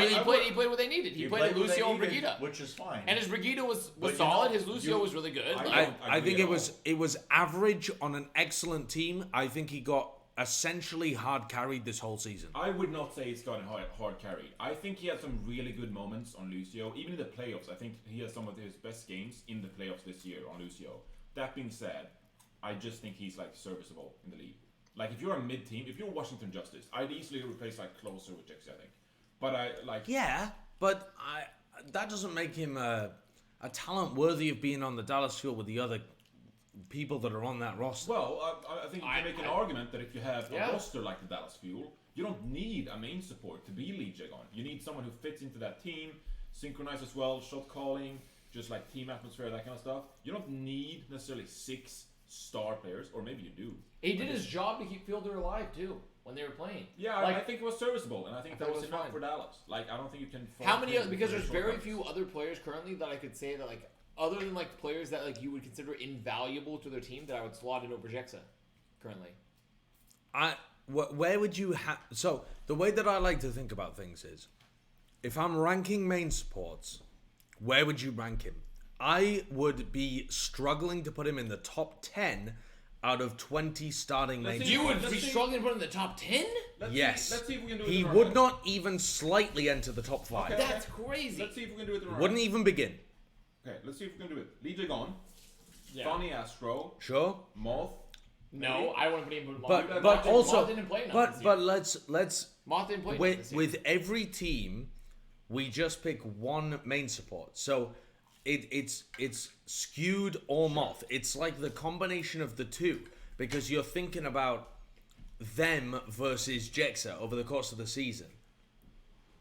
He played what they needed. He played what they Lucio and needed, Brigitte. which is fine. And his Brigitte was But solid. His Lucio was really good. I think it was average on an excellent team. I think he got essentially hard carried this whole season. I would not say it's gotten hard carried. I think he had some really good moments on Lucio. Even in the playoffs, I think he has some of his best games in the playoffs this year on Lucio. That being said, I just think he's like serviceable in the league. Like if you're a mid team, if you're Washington Justice, I'd easily replace like Closer with Jexy, I think. But I like but that doesn't make him a talent worthy of being on the Dallas field with the other people that are on that roster. Well, I think you can make an argument that if you have a roster like the Dallas Fuel, you don't need a main support to be lead Jagon. You need someone who fits into that team, synchronizes well, shot calling, just like team atmosphere, that kind of stuff. You don't need necessarily 6 star players, or maybe you do. He did his job to keep Fielder alive too when they were playing. Yeah, like, I think it was serviceable, and I think that was enough fine for Dallas. Like, I don't think you can. How many? Because there's very few other players currently that I could say that like, other than like players that like you would consider invaluable to their team, that I would slot in over Jexa currently. Where would you have? So the way that I like to think about things is, if I'm ranking main supports, where would you rank him? I would be struggling to put him in the top 10 out of 20 starting main You supports. would be struggling to put him in the top 10? Yes. Let's see if we can do it. He would not even slightly enter the top 5. Okay. That's crazy. Let's see if we can do it. In Wouldn't even begin. Okay, let's see if we can do it. Lee Jagon, Yeah. Funny Astro, Sure. Moth. No, I wouldn't put him in But Moth also didn't play enough but this but year. let's Moth didn't play enough this year. with every team we just pick one main support. So it's skewed or Moth. It's like the combination of the two because you're thinking about them versus Jexa over the course of the season.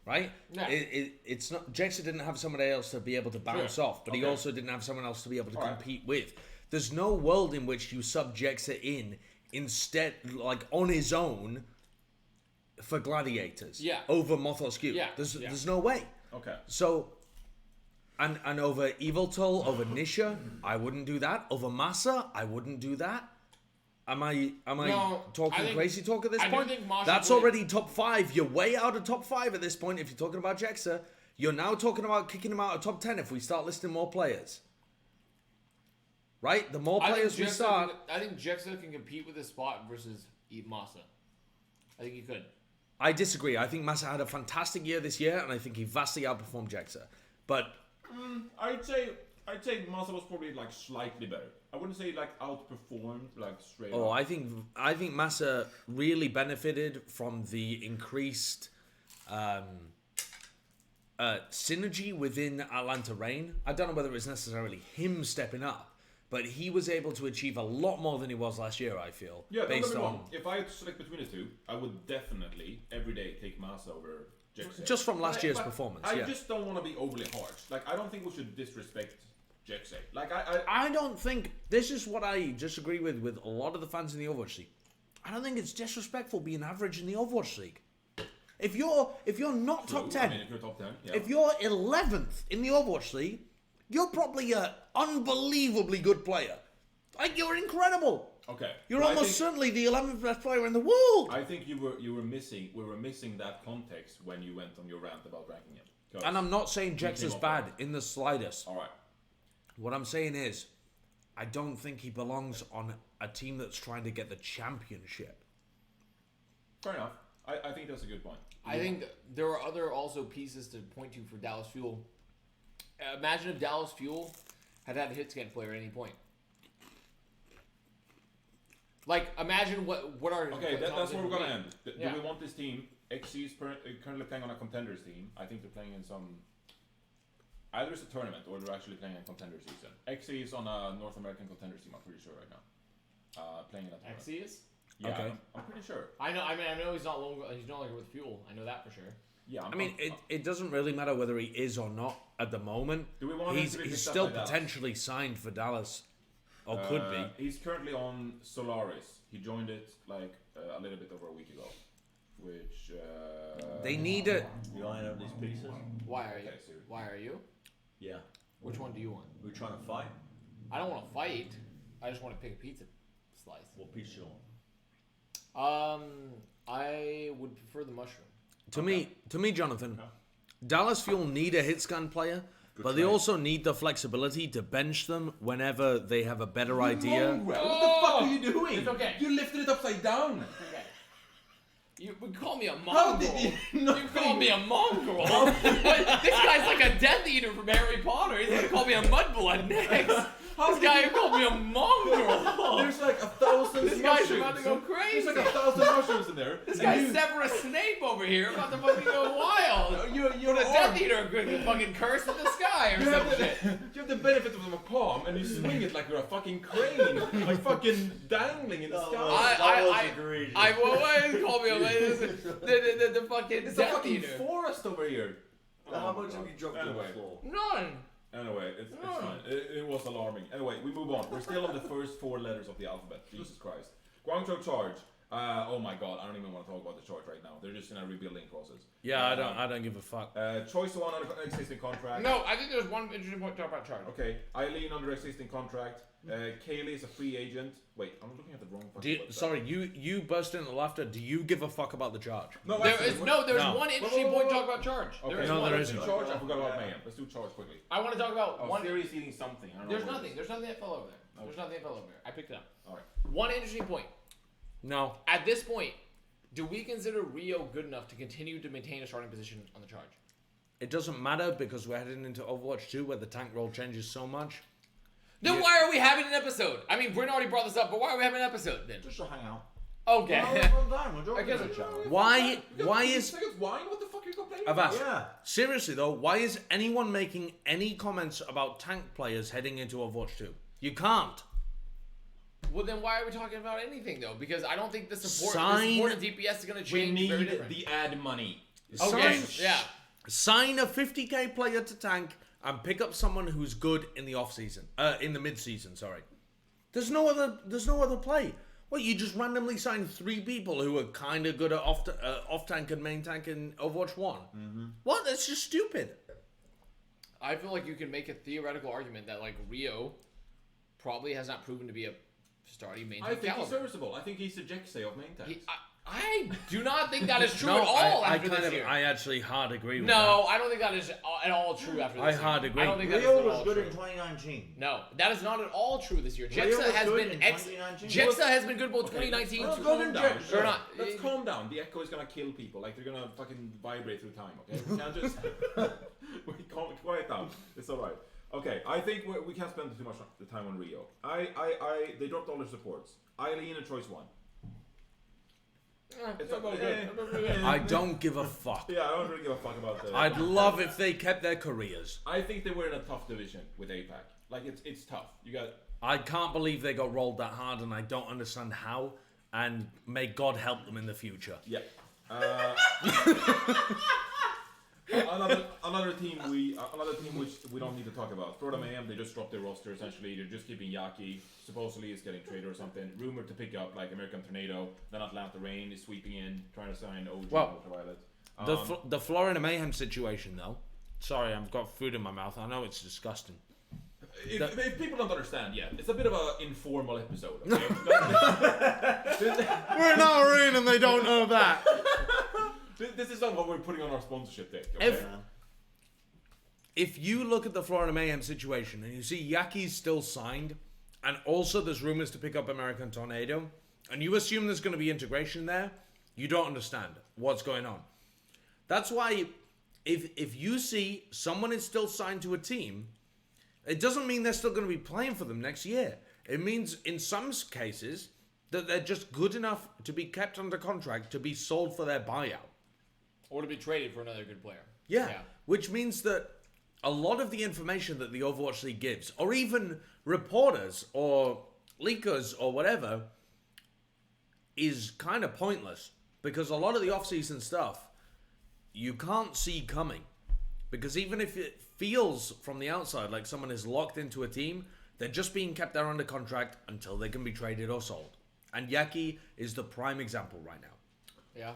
Right? Yeah. It's not Jexa didn't have somebody else to be able to bounce off, but he also didn't have someone else to be able to compete with. There's no world in which you sub Jexa in instead, like on his own, for gladiators. Yeah. Over Moth or Skew. Yeah. There's no way. Okay. So, and over Evil Toll, over Nisha, I wouldn't do that. Over Massa, I wouldn't do that. Am I No, talking I think- crazy talk at this I do point? think Masha That's played- already top 5. You're way out of top 5 at this point if you're talking about Jexa. You're now talking about kicking him out of top 10 if we start listing more players. Right? The more players we start... I think Jexa can compete with his spot versus Massa. I think he could. I disagree. I think Massa had a fantastic year this year, and I think he vastly outperformed Jexa. But I'd say Massa was probably like slightly better. I wouldn't say like outperformed like straight up. I think Massa really benefited from the increased synergy within Atlanta Reign. I don't know whether it's necessarily him stepping up, but he was able to achieve a lot more than he was last year, I feel. Yeah, don't get based me on wrong. If I had to select between the two, I would definitely every day take Massa over Jexa. just from last year's But performance. I Yeah. just don't want to be overly harsh. Like I don't think we should disrespect Jexa. Like I don't think this is what I disagree with a lot of the fans in the Overwatch League. I don't think it's disrespectful being average in the Overwatch League. If you're not top 10, I mean, if you're top 10, yeah. if you're 11th in the Overwatch League, you're probably an unbelievably good player. Like you're incredible. Okay. You're But I almost think- certainly the 11th best player in the world. I think we were missing that context when you went on your rant about ranking him. 'Cause- And I'm not saying came Jex is up bad with in the slightest. all right. What I'm saying is, I don't think he belongs on a team that's trying to get the championship. Fair enough. I think that's a good point. I think there are other also pieces to point to for Dallas Fuel. Imagine if Dallas Fuel had a hit scan player at any point. Like, imagine what our... Okay, that's where we're gonna end. Do Yeah. we want this team? XC is currently playing on a contenders team. I think they're playing in some Either it's a tournament or they're actually playing a contender season. XE is on a North American contender team, I'm pretty sure right now. Playing in a tournament. XE is? Yeah, Okay. I'm pretty sure. I know he's not he's no longer with Fuel. I know that for sure. Yeah, I mean, it doesn't really matter whether he is or not at the moment. Do we want him He's to be picked up still by Dallas? potentially signed for Dallas, or could be. He's currently on Solaris. He joined it like a little bit over a week ago. Which They need it. You line up these pieces? Why are you? Okay, so- Why are you? Yeah. Which one do you want? We're trying to fight. I don't want to fight. I just want to pick a pizza slice. What piece you want? I would prefer the mushroom. To me, Jonathan, Dallas Fuel need a hit scan player, but they trade. also need the flexibility to bench them whenever they have a better idea. What the fuck are you doing? It's okay. You lifted it upside down. Okay. You would call me a How mongrel. did you You call me a mongrel. This guy's like a Death Eater from Harry Potter. He's gonna call me a mudblood next. This guy called me a mongrel. There's like 1,000 This guy's mushrooms. about to go crazy. There's like 1,000 mushrooms in there. This guy's Severus Snape over here, about to fucking go wild. You're The Death Eater could fucking curse at the sky or some shit. You have the benefit of a palm and you swing it like you're a fucking crane, like fucking dangling in the sky. Why did you call me the fucking It's a Death fucking Eater? forest over here. How much have you dropped on the Anyway. floor? None. Anyway, it's fine. It was alarming. Anyway, we move on. We're still on the first 4 letters of the alphabet. Jesus Christ. Guangzhou Charge. Oh my god, I don't even want to talk about the Charge right now. They're just in a rebuilding process. Yeah, I don't give a fuck. Choice one under existing contract. No, I think there's one interesting point to talk about Charge. Okay, Eileen under existing contract. Kaylee is a free agent. Wait, I'm looking at the wrong fucking website. Sorry, you burst into laughter. Do you give a fuck about the Charge? No, There's actually, one interesting Whoa, point to whoa, talk about Charge. Okay, There is No, one. there let's do isn't. Charge. I forgot about Mayhem. Let's do Charge quickly. I want to talk about Oh, one. Siri's eating something. I don't know There's what it nothing. is. There's nothing that fell over there. There's nothing that fell over there. I picked it up. Alright. One interesting point. No. At this point, do we consider Rio good enough to continue to maintain a starting position on the Charge? It doesn't matter because we're heading into Overwatch 2 where the tank role changes so much. Then why are we having an episode? I mean, Bryn already brought this up, but why are we having an episode then? Just to hang out. Okay. I guess Why is Seconds wine? What the fuck are you complaining Avast? Yeah. Seriously though, why is anyone making any comments about tank players heading into Overwatch 2? You can't. Well, then why are we talking about anything though? Because I don't think the support Sign- of DPS is going to We change. very need different. the ad money. Okay. Sign- Yeah. Sign a 50k player to tank and pick up someone who's good in the off season, in the mid season. Sorry, there's no other play. What, you just randomly sign 3 people who are kind of good at off tank and main tank in Overwatch 1? Mm-hmm. What? That's just stupid. I feel like you can make a theoretical argument that like Rio probably has not proven to be a starting main I tank think he's caliber. serviceable. I think he's the Jexay of main tanks. I do not think that is true No, at all I after kind this of, year. I actually hard agree with No, I don't think that is at all true after this I year. hard agree. I don't think that is Rio at was all good true. in 2019. No, that is not at all true this year. Rio Jexa was has good been in 2019. Jexa has been good both 2019 Let's to calm down. or not. Let's calm down. The echo is gonna kill people. Like they're gonna fucking vibrate through time. Okay, we can't just we can't quiet down. It's all right. Okay, I think we can't spend too much the time on Rio. They dropped all their supports. Eileen and Choice one. It's I don't give a fuck. Yeah, I don't really give a fuck about that. I'd love if they kept their careers. I think they were in a tough division with APAC. Like it's tough. You got. I can't believe they got rolled that hard, and I don't understand how. And may God help them in the future. Yeah. Another team which we don't need to talk about. Florida Mayhem, they just dropped their roster essentially. They're just keeping Yaki. Supposedly he's getting traded or something. Rumored to pick up like American Tornado. Then Atlanta Rain is sweeping in, trying to sign OG Well, Ultraviolet. The Florida Mayhem situation, though. Sorry, I've got food in my mouth. I know it's disgusting. If people don't understand, yeah, it's a bit of an informal episode. Okay? We're not arena and they don't know that. This is not what we're putting on our sponsorship deck. Okay? If you look at the Florida Mayhem situation and you see Yaki's still signed, and also there's rumors to pick up American Tornado, and you assume there's going to be integration there, you don't understand what's going on. That's why if you see someone is still signed to a team, it doesn't mean they're still going to be playing for them next year. It means in some cases that they're just good enough to be kept under contract to be sold for their buyout. Or to be traded for another good player. Yeah. Which means that a lot of the information that the Overwatch League gives, or even reporters or leakers or whatever, is kind of pointless. Because a lot of the off-season stuff, you can't see coming. Because even if it feels from the outside like someone is locked into a team, they're just being kept there under contract until they can be traded or sold. And Yaki is the prime example right now. Yeah.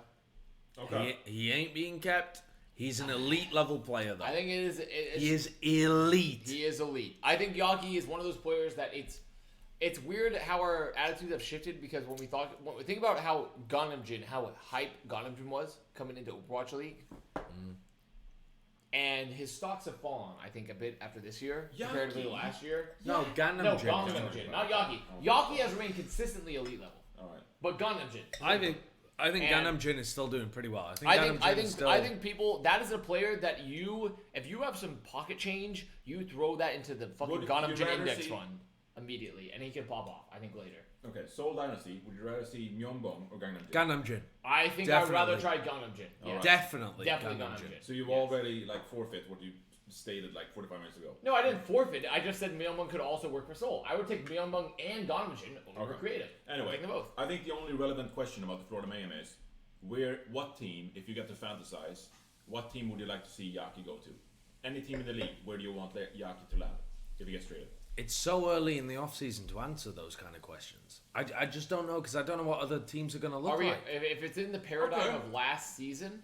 Okay. He ain't being kept. He's an elite level player, though. I think it is. He is elite. He is elite. I think Yaki is one of those players that it's weird how our attitudes have shifted, because when we think about how hype Gundam Jin was coming into Overwatch League, and his stocks have fallen, I think, a bit after this year compared to last year. No, Gundam Jin. Gundam Jin, not Yaki. Yaki has remained consistently elite level. All right. But Gundam Jin. I think Gundam Jin is still doing pretty well. I think people, that is a player that if you have some pocket change, you throw that into the fucking Gundam Jin index fund immediately, and he can pop off, I think, later. Okay, Seoul Dynasty, would you rather see Myeongbong or Gangnam Jin? Gundam Jin. I think I'd rather try Gundam Jin. Yeah. Alright. Definitely Gundam Jin. So you've already forfeit what you stated 45 minutes ago. No, I didn't forfeit it. I just said Myeongbong could also work for Seoul. I would take Myeongbong and Gundam Jin over creative. Anyway, take them both. I think the only relevant question about the Florida Mayhem is, what team, if you get to fantasize, what team would you like to see Yaki go to? Any team in the league, where do you want Yaki to land if he gets traded? It's so early in the off-season to answer those kind of questions. I just don't know, because I don't know what other teams are going to look like. If it's in the paradigm of last season,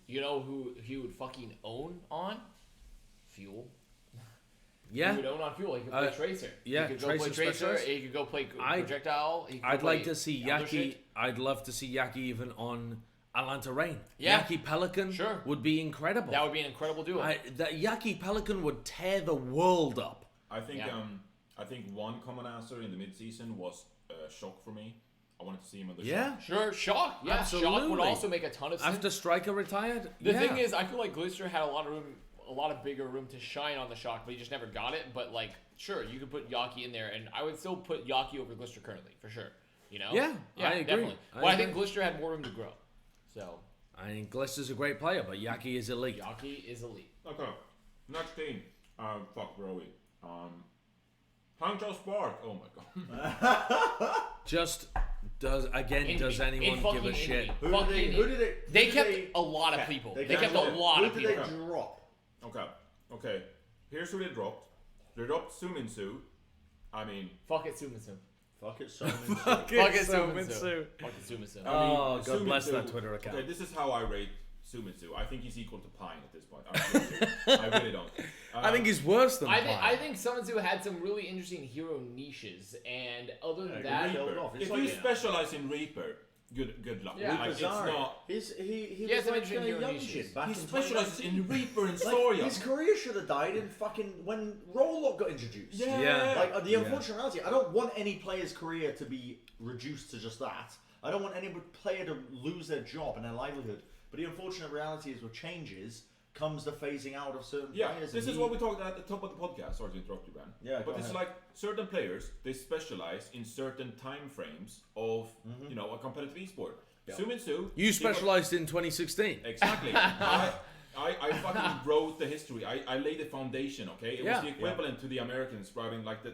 you know who he would fucking own on? Fuel. Yeah. He would own on Fuel. He could play Tracer. Yeah, he could go play Tracer. He could go play Projectile. I'd like to see Yaki. I'd love to see Yaki even on Atlanta Reign. Yeah. Yaki Pelican would be incredible. That would be an incredible duo. That Yaki Pelican would tear the world up. I think one common answer in the mid-season was Shock for me. I wanted to see him on the Shock. Sure, Shock. Yeah, absolutely. Shock would also make a ton of sense. After Striker retired? The thing is, I feel like Glister had a lot of bigger room to shine on the Shock, but he just never got it. But sure, you could put Yaki in there, and I would still put Yaki over Glister currently, for sure. You know? Yeah, I agree. Definitely. I think Glister had more room to grow. So I think Glister's a great player, but Yaki is elite. Yaki is elite. Okay, next team. Fuck, where are we? Hangzhou Spark. Oh my god. Does anyone give a shit? Who did They kept a lot of people. They kept a lot of people. Who did they drop? Okay. Here's who they dropped. They dropped Suminsu. I mean, fuck it, Suminsu. Fuck it, Suminsu. Fuck it, Suminsu. Fuck it, Suminsu. Oh, God bless that Twitter account. Okay, this is how I rate Sumitsu. I think he's equal to Pine at this point. I really don't. I think he's worse than Pine. I think Sumitsu had some really interesting hero niches, and other than that, if you specialize in Reaper, good luck. Yeah. It's not. He has was some like interesting a hero young niches. shit back He in specializes 2019. in Reaper and Like, Soria. his career should have died in when Roll-Up got introduced. Yeah. Like the unfortunate reality, I don't want any player's career to be reduced to just that. I don't want any player to lose their job and their livelihood. But the unfortunate reality is, with changes comes the phasing out of certain players. This is what we talked about at the top of the podcast. Sorry to interrupt you, Ben. Yeah, but it's like certain players, they specialize in certain time frames of a competitive esport. Yeah. Suminsu. You specialized in 2016. Exactly. I fucking wrote the history. I laid the foundation. Okay, it was the equivalent to the Americans writing like the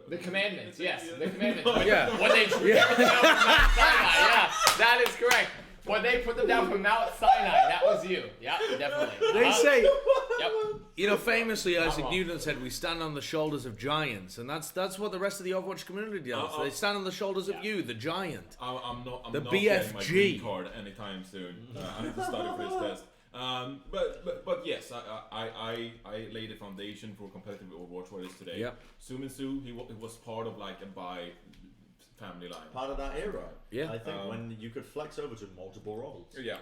the commandments. Yes, the commandments. Yeah. When they drew everything out from Mount Sinai. Yeah, that is correct. When they put them down from Mount Sinai, that was you. Yeah, definitely. They say, Yep. famously, Isaac Newton said, "We stand on the shoulders of giants," and that's what the rest of the Overwatch community does. They stand on the shoulders of you, the giant. I'm not the not BFG. getting my green card anytime soon. I need to study for this test. But yes, I laid the foundation for competitive Overwatch what it is today. Yep. Suminsu, he was part of like a family line. Part of that era. Yeah. I think when you could flex over to multiple roles. Yeah.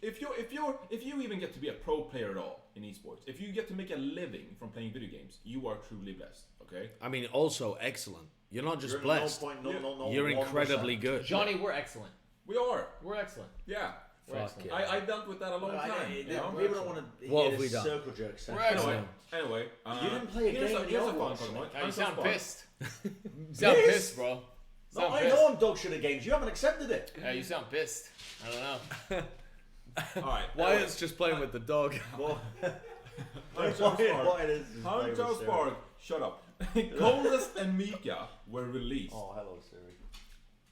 If you even get to be a pro player at all in esports, if you get to make a living from playing video games, you are truly blessed. Okay. I mean, also excellent. You're not just blessed. No, You're incredibly good. Johnny, we're excellent. We are. We're excellent. Yeah. We're excellent. I dealt with that a long time. People don't want to What hear have we this done? circle jerk sound. We're excellent. Anyway, you didn't play a game in the here's a fun Overwatch. one. You sound pissed. You sound Pissed? pissed, bro. No, I know I'm dog shit at games. You haven't accepted it. Yeah, you sound pissed. I don't know. Alright. Wyatt's just playing with the dog. Well, Wyatt is Hunter Spark, shut up. Coldest and Mika were released. Oh, hello, Siri.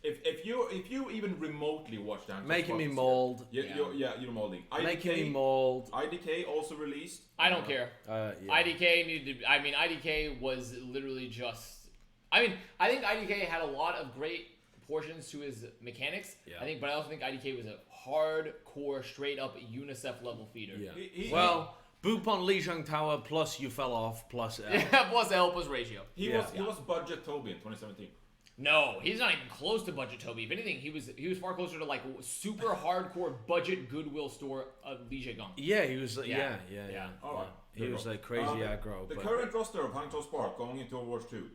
If you even remotely watched Hunter Making me Spark, mold. You're molding. Making me mold. IDK also released. I don't care. Yeah. IDK needed to. I mean, IDK was literally just. I mean, I think IDK had a lot of great portions to his mechanics. Yeah. But I also think IDK was a hardcore, straight up UNICEF level feeder. Yeah. Well, Boop on Lijiang Tower plus you fell off plus L. Yeah, plus L plus ratio. He was budget Toby in 2017. No, he's not even close to budget Toby. If anything, he was far closer to like super hardcore budget Goodwill store of Lijiang. Yeah, he was like, yeah. Alright. He was like crazy aggro. The but current roster of Hangzhou Spark going into Overwatch 2.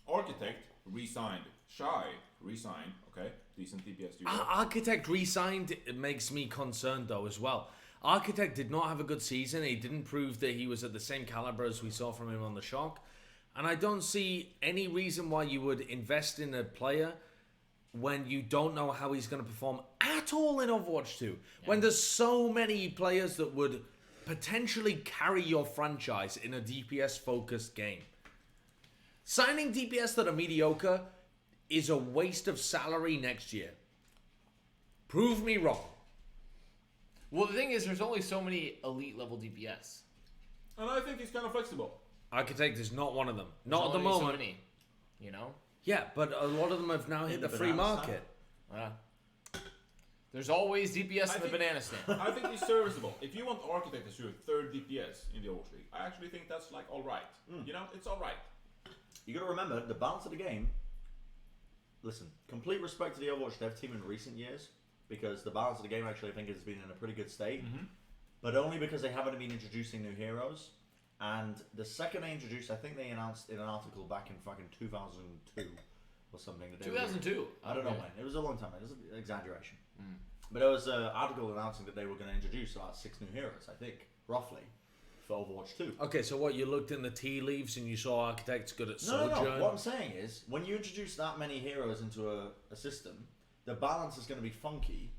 Architect, re-signed. Shy, re-signed. Okay, decent DPS duo. Architect re-signed, it makes me concerned though as well. Architect did not have a good season. He didn't prove that he was at the same caliber as we saw from him on the Shock. And I don't see any reason why you would invest in a player when you don't know how he's going to perform at all in Overwatch 2. Yeah. When there's so many players that would potentially carry your franchise in a DPS-focused game. Signing DPS that are mediocre is a waste of salary next year. Prove me wrong. Well, the thing is, there's only so many elite level DPS. And I think he's kind of flexible. Architect is not one of them. There's Not at the only so moment. many, you know? Yeah, but a lot of them have now hit the free market. There's always DPS in the banana stand. I think he's serviceable. If you want Architect as your third DPS in the Overwatch League, I actually think that's like alright. You know, it's alright. You got to remember the balance of the game. Listen, complete respect to the Overwatch dev team in recent years, because the balance of the game actually I think has been in a pretty good state. But only because they haven't been introducing new heroes. And the second they introduced, I think they announced in an article back in fucking 2002 or something. That 2002? I don't know when. It was a long time. It was an exaggeration. But there was an article announcing that they were going to introduce about 6 new heroes, I think, roughly, for Overwatch 2. Okay, so what, you looked in the tea leaves and you saw Architects good at Sojourn? No. What I'm saying is, when you introduce that many heroes into a system, the balance is going to be funky.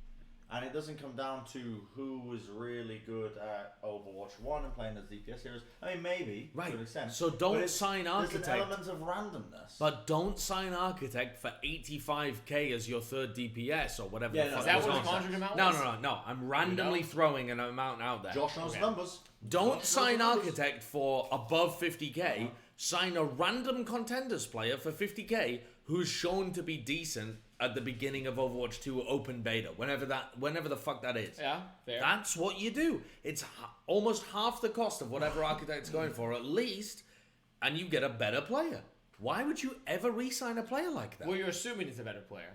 And it doesn't come down to who was really good at Overwatch 1 and playing as DPS heroes. I mean, maybe, to an extent. So don't sign Architect. There's an element of randomness. But don't sign Architect for 85k as your third DPS or whatever the fuck. Is that what the contract amount was? No. I'm randomly throwing an amount out there. Josh knows numbers. Don't sign Architect for above 50k. Sign a random contenders player for 50k who's shown to be decent at the beginning of Overwatch 2 open beta, whenever the fuck that is. Yeah, fair. That's what you do. It's almost half the cost of whatever Architect's going for, at least, and you get a better player. Why would you ever re-sign a player like that? Well, you're assuming it's a better player.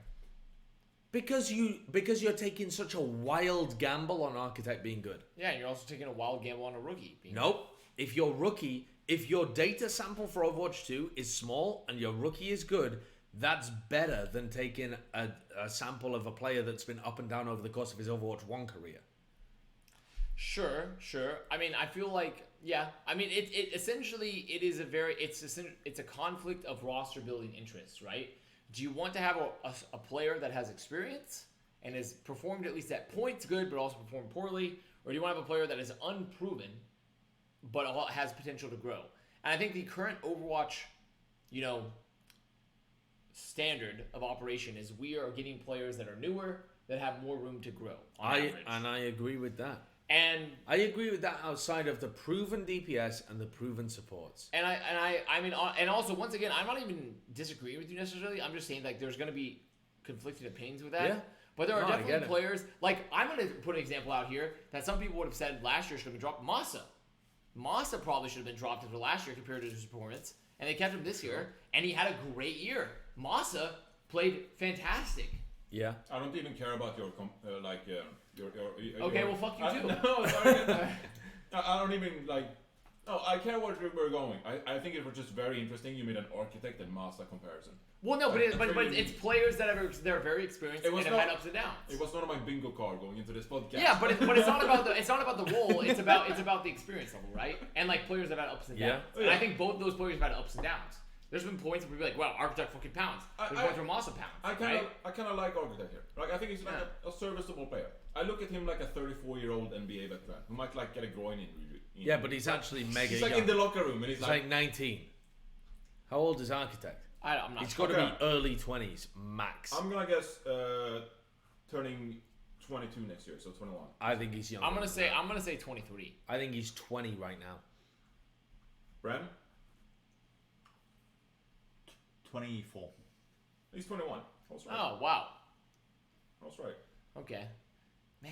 Because you're taking such a wild gamble on Architect being good. Yeah, and you're also taking a wild gamble on a rookie being Nope. If your data sample for Overwatch 2 is small and your rookie is good, that's better than taking a sample of a player that's been up and down over the course of his Overwatch 1 career. Sure. I mean, I feel like, yeah. I mean, it essentially, it is it's a conflict of roster building interests, right? Do you want to have a player that has experience and has performed at least at points good, but also performed poorly? Or do you want to have a player that is unproven, but has potential to grow? And I think the current Overwatch, standard of operation is we are getting players that are newer, that have more room to grow. I agree with that. And I agree with that outside of the proven DPS and the proven supports. And I mean, and also once again, I'm not even disagreeing with you necessarily. I'm just saying like there's going to be conflicting opinions with that. Yeah. But there are definitely players like I'm going to put an example out here that some people would have said last year should have been dropped. Masa probably should have been dropped after last year compared to his performance, and they kept him this year, and he had a great year. Masa played fantastic. Yeah. I don't even care about your okay, well, fuck you too. No, sorry. I don't even like. No, I care where we're going. I think it was just very interesting. You made an Architect and Masa comparison. Well, no, but it's players that are very experienced and have had ups and downs. It was not on my bingo card going into this podcast. Yeah, but it's not about the role. It's about the experience level, right? And like players have had ups and downs. Yeah. And I think both those players have had ups and downs. There's been points where we'd be like, wow, Architect fucking pounds. There's points where Mossa pounds. I kind of like Architect here. Like I think he's like a serviceable player. I look at him like a 34-year-old NBA veteran who might like get a groin injury. Yeah, but he's actually mega He's young. like in the locker room and he's He's like 19. How old is Architect? I'm not He's sure. got to be early 20s max. I'm gonna guess turning 22 next year, so 21. I think he's young. I'm gonna say 23. I think he's 20 right now. Bren? 24. He's 21. I was right. Oh wow. I was right. Okay. Man.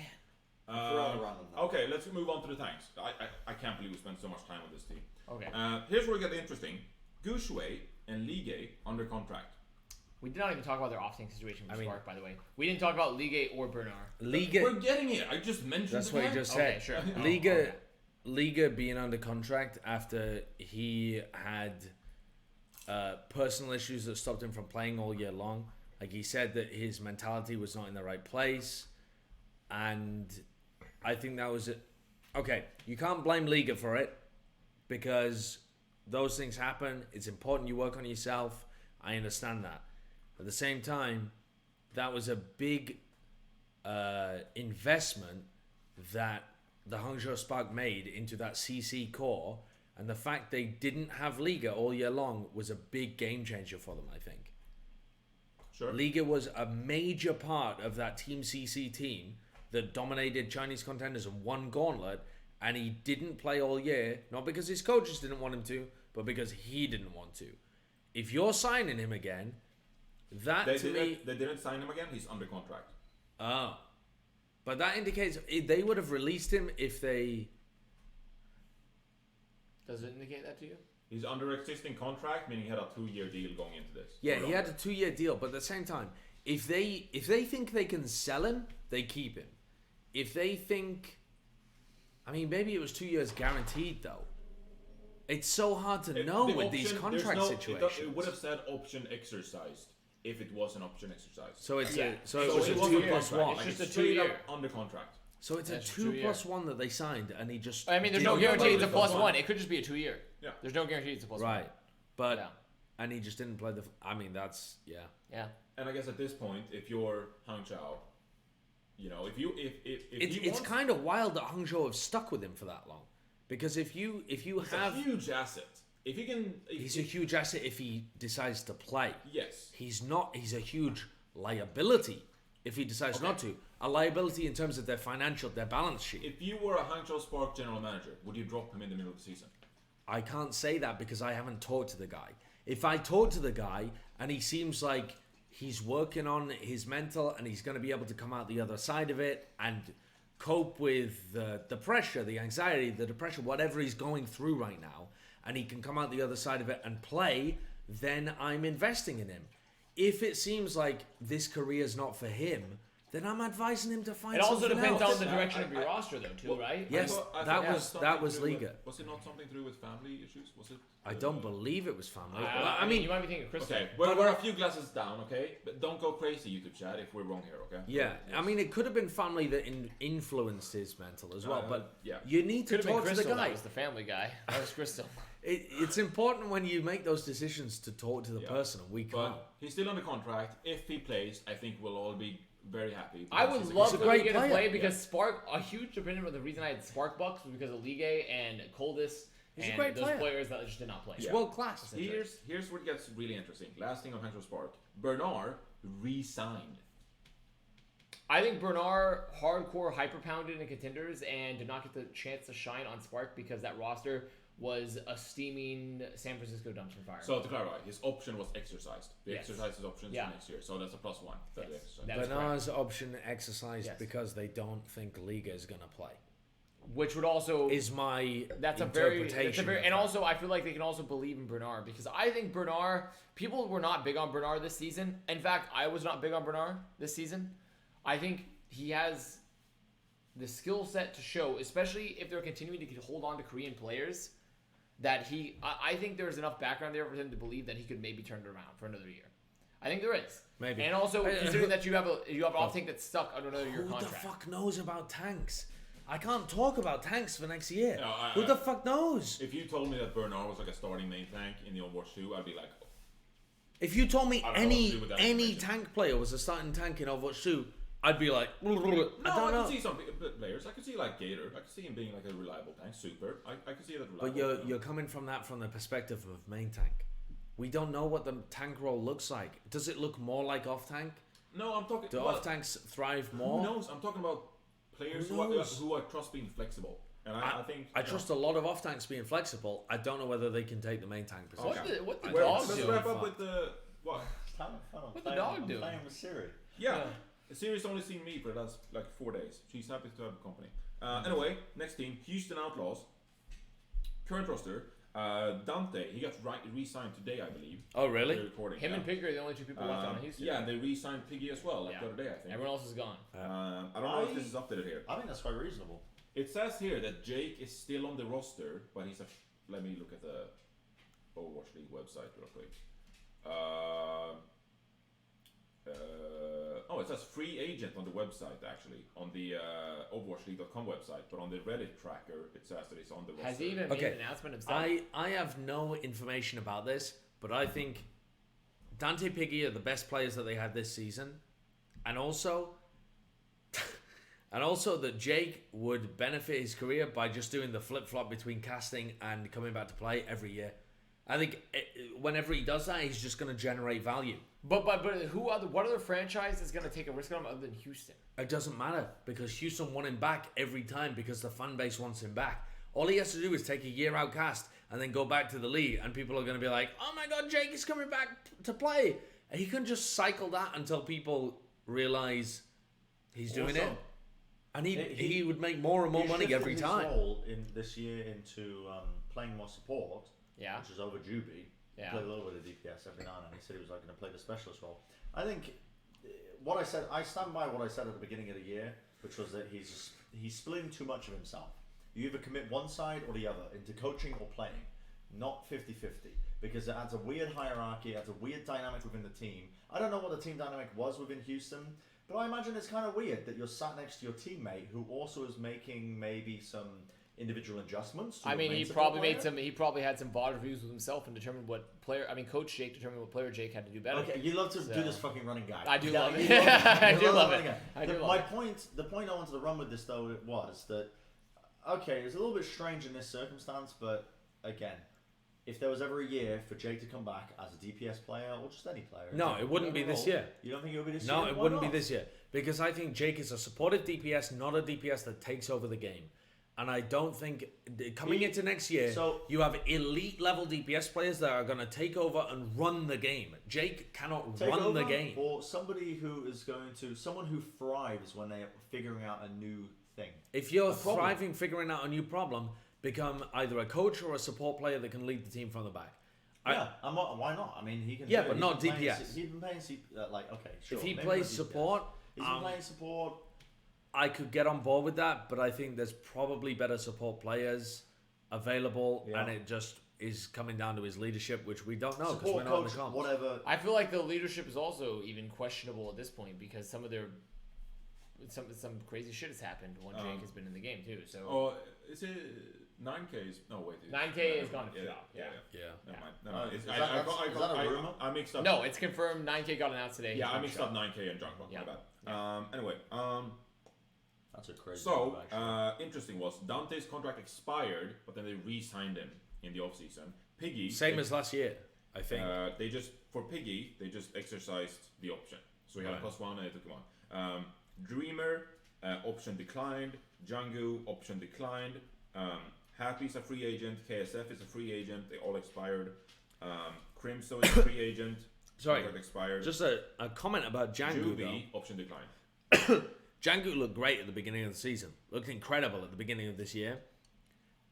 Around that. Okay, let's move on to the tanks. I can't believe we spent so much time on this team. Okay. Here's where we get interesting. Gouchouet and Ligue under contract. We did not even talk about their off-tank situation with I mean- Spark, by the way. We didn't talk about Ligue or Bernard. Liga. We're getting it. I just mentioned That's the what he tank. just said. Okay, sure. Liga, okay. Liga being under contract after he had personal issues that stopped him from playing all year long. Like he said that his mentality was not in the right place, and I think that was it. Okay, you can't blame Liga for it because those things happen. It's important you work on yourself. I understand that. At the same time, that was a big investment that the Hangzhou Spark made into that CC core, and the fact they didn't have Liga all year long was a big game changer for them, I think. Sure. Liga was a major part of that Team CC team that dominated Chinese contenders and won Gauntlet, and he didn't play all year, not because his coaches didn't want him to, but because he didn't want to. If you're signing him again, that They to me... didn't sign him again. He's under contract. Oh. But that indicates they would have released him if they... Does it indicate that to you? He's under existing contract, meaning he had a 2-year deal going into this. Yeah, Or he had a longer. 2-year deal, but at the same time, if they think they can sell him, they keep him. If they think... I mean, maybe it was 2 years guaranteed, though. It's so hard to know The with these option- contract there's situations. It would have said option exercised if it was an option exercise. So it's Yeah. so So it was a it was 2 a plus contract. 1. It's just a Straight 2-year. up under contract. So it's a That's 2 2-year. plus 1 that they signed, and he just... I mean, there's no didn't guarantee play it's a the- plus one. It could just be a 2-year. Yeah. There's no guarantee it's a plus Right. But... Yeah. And he just didn't play the... I mean, that's... Yeah. one. Yeah. And I guess at this point, if you're Hangzhou, you know, if It's he wants, kind of wild that Hangzhou have stuck with him for that long. Because if you it's have... a huge asset. If he can, He's a huge asset if he decides to play. yes. He's not. He's a huge liability if he decides not to. A liability in terms of their financial, their balance sheet. If you were a Hangzhou Spark general manager, would you drop him in the middle of the season? I can't say that because I haven't talked to the guy. If I talk to the guy and he seems like he's working on his mental and he's going to be able to come out the other side of it and cope with the pressure, the anxiety, the depression, whatever he's going through right now, and he can come out the other side of it and play, then I'm investing in him. If it seems like this career is not for him, then I'm advising him to find It also something depends else. on the direction of your roster, though, too, right? Yes, I that it was something to do Liga. Was it not something to do with family issues? Was it? I don't believe it was family. I mean, you might be thinking of Crystal. Okay, we're a few glasses down, okay? But don't go crazy, YouTube chat, if we're wrong here, okay? Yeah, Yes. I mean, it could have been family that influenced his mental as well, but yeah. you need to Could have been talk to the Crystal. guy. That was the family guy. That was Crystal. It's important when you make those decisions to talk to the Yeah. person, and we can't. But he's still under contract. If he plays, I think we'll all be very happy. I because would he's love He's a to great get to player. play because Spark, a huge dependent of the reason I had Spark Bucks was because of Ligue and Coldus He's a and great those player. players that just did not play. He's Yeah. world class. Here's where it gets really interesting. Last thing on Hangzhou Spark. Bernard re-signed. I think Bernard hardcore hyper pounded in contenders and did not get the chance to shine on Spark because that roster was a steaming San Francisco dumpster fire. So to clarify, his option was exercised. They Yes. exercised his options Yeah. for next year, so that's a +1. That they Yes. exercised. That is Bernard's option exercised Yes. because they don't think Liga is going to play. which would also Is my that's a interpretation. very of and that. also I feel like they can also believe in Bernard because I think Bernard people were not big on Bernard this season. In fact, I was not big on Bernard this season. I think he has the skill set to show, especially if they're continuing to hold on to Korean players, that I think there's enough background there for him to believe that he could maybe turn it around for another year. I think there is. Maybe. And also considering that you have an off tank that's stuck under another year Who contract. the fuck knows about tanks? I can't talk about tanks for next year. No, Who the fuck knows? If you told me that Bernard was like a starting main tank in the Overwatch 2, I'd be like, If you told me I don't know what to do with that any information. tank player was a starting tank in Overwatch 2, I'd be like, I don't I know. could see some players. I could see like Gator. I could see him being like a reliable tank. Super. I could see that reliable. But you're coming from the perspective of main tank. We don't know what the tank role looks like. Does it look more like off tank? No, I'm talking. Do off tanks thrive more? Who knows? I'm talking about players Who who knows? I trust being flexible, and I think I trust a lot of off tanks being flexible. I don't know whether they can take the main tank position. What the Well, dog let's doing? wrap up with the what? It's having fun. What the dog I'm doing? playing with Siri. Yeah. Siri's only seen me for the last like 4 days. She's happy to have a company. Anyway, next team, Houston Outlaws. Current roster, Dante. He got re-signed today, I believe. Oh, really? They're recording, Him yeah. and Piggy are the only two people left on Houston. Yeah, and they re-signed Piggy as well, like Yeah. the other day, I think. Everyone else is gone. I don't know if this is updated here. I think that's quite reasonable. It says here that Jake is still on the roster, but he's a. Let me look at the Overwatch League website real quick. Oh, it says free agent on the website actually, on the OverwatchLeague.com website, but on the Reddit tracker it says that he's on the roster. Has he even made an announcement himself? I have no information about this, but I think Dante Piggy are the best players that they had this season, and also that Jake would benefit his career by just doing the flip flop between casting and coming back to play every year. I think whenever he does that, he's just going to generate value. But what other franchise is going to take a risk on him other than Houston? It doesn't matter because Houston want him back every time because the fan base wants him back. All he has to do is take a year out cast and then go back to the league, and people are going to be like, "Oh my God, Jake is coming back to play." And he can just cycle that until people realize he's doing Also, it, and he would make more and more money every his time. role in this year into playing more support, Yeah. which is over Juby. Yeah. Played a little bit of DPS every now and then. He said he was like going to play the specialist role. I think what I said. I stand by what I said at the beginning of the year, which was that he's splitting too much of himself. You either commit one side or the other into coaching or playing, not 50-50, because it adds a weird hierarchy, it adds a weird dynamic within the team. I don't know what the team dynamic was within Houston, but I imagine it's kind of weird that you're sat next to your teammate who also is making maybe some individual adjustments. To I your mean, main he support probably player. He probably had some VOD reviews with himself and determined what player. I mean, Coach Jake determined what player Jake had to do better. Okay, you love to So- do this fucking running guy. I do Yeah, love you it. love I you do love running it. guy. I do The- love my it. point, the point I wanted to run with this though was that okay, it's a little bit strange in this circumstance, but again, if there was ever a year for Jake to come back as a DPS player or just any player, No, it wouldn't be this year. You don't think it would be this year? No, it Why wouldn't be not? this year because I think Jake is a supportive DPS, not a DPS that takes over the game. And I don't think coming He- into next year, so- you have elite level DPS players that are going to take over and run the game. Jake cannot Take run over, the game. or somebody who is going to someone who thrives when they're figuring out a new thing. If you're A problem. thriving figuring out a new problem, become either a coach or a support player that can lead the team from the back. Why not? I mean, he can. Yeah, do it. but He's not been playing- DPS. He's been playing okay. Sure, If he maybe plays not DPS. support, He's been playing support. I could get on board with that, but I think there's probably better support players available, Yeah. and it just is coming down to his leadership, which we don't know because Support we're not in coach, the comps. whatever. I feel like the leadership is also even questionable at this point because some of their some crazy shit has happened when Jake has been in the game too. So Oh, is it 9K? No, wait. 9K is gone to Yeah, flop, yeah. Yeah. Never mind. Oh, Never mind. is It's- that- I is that a rumor? I mixed up. no, it's confirmed. 9K got announced today. Yeah, He's I on mixed shop. up 9K and Junk. Yeah. My bad. Anyway, That's a crazy. so move, actually. interesting was Dante's contract expired, but then they re-signed him in the offseason. Piggy, Same they, as last year, I think. they just for Piggy they just exercised the option, so he had a Right. +1 and they took him on. Dreamer option declined. Django option declined. Happy's a free agent. KSF is a free agent. They all expired. Crimso is a free agent. Sorry, Contract expired. just a comment about Django though. Juby option declined. Django looked great at the beginning of the season. Looked incredible at the beginning of this year.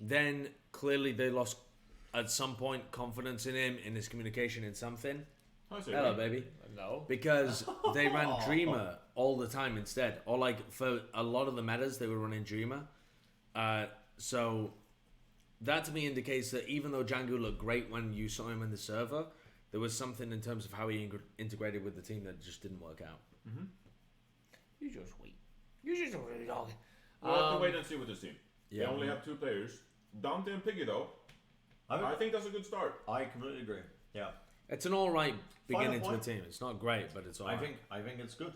Then clearly they lost at some point confidence in him, in his communication, in something. Oh, so Hello, baby. No. Because they ran Dreamer all the time instead. Or like for a lot of the metas, they were running Dreamer. So that to me indicates that even though Django looked great when you saw him in the server, there was something in terms of how he integrated with the team that just didn't work out. You just wait. You just wait. Dog. We'll have to wait and see with this team. Yeah. They only have 2 players. Dante and Piggy though. I think that's a good start. I completely agree. Yeah. It's an all right beginning to a point. team. It's not great, but it's all right. I think it's good.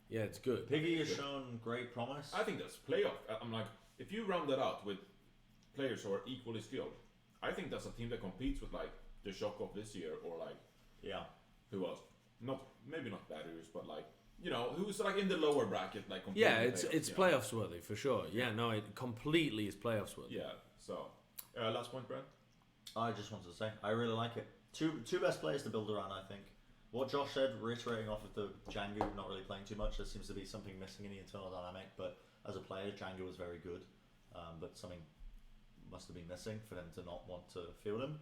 Yeah, it's good. Piggy has shown great promise. I think that's playoff. I'm like, if you round that out with players who are equally skilled, I think that's a team that competes with like the Shokov this year, or like who else? Maybe not Batteries, but like who's like in the lower bracket, like Yeah, it's playoffs worthy for sure. Yeah, no, it completely is playoffs worthy. Yeah. So, last point, Brent. I just wanted to say I really like it. Two best players to build around. I think what Josh said, reiterating off of the Django not really playing too much. There seems to be something missing in the internal dynamic, but as a player, Django was very good, but something must have been missing for them to not want to field him.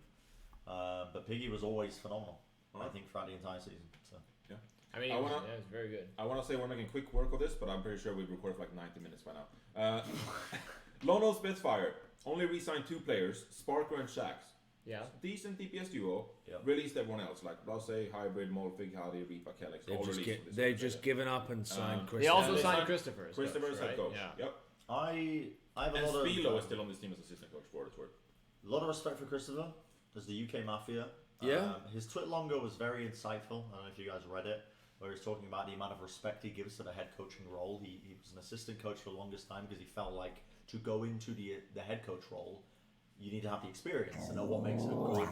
But Piggy was always phenomenal. I think throughout the entire season. So yeah, I mean, it's very good. I want to say we're making quick work of this, but I'm pretty sure we've recorded for like 90 minutes by now. London Spitfire only re-signed 2 players, Sparker and Shax. Yeah. Decent DPS duo. Yep. Released Everyone else like Blase, Hybrid, Molfig, Hadi, Reaper, Kellex. They've just given up and signed Christopher. They also signed Christopher. Christopher as head coach. Yeah. Yep. I have a And lot Spilo of is still on this team as assistant coach, for what it's worth. a lot of respect for Christopher as the UK Mafia. Yeah. His tweet longer was very insightful. I don't know if you guys read it, where he's talking about the amount of respect he gives to the head coaching role. He was an assistant coach for the longest time because he felt like to go into the head coach role, you need to have the experience to know what makes a good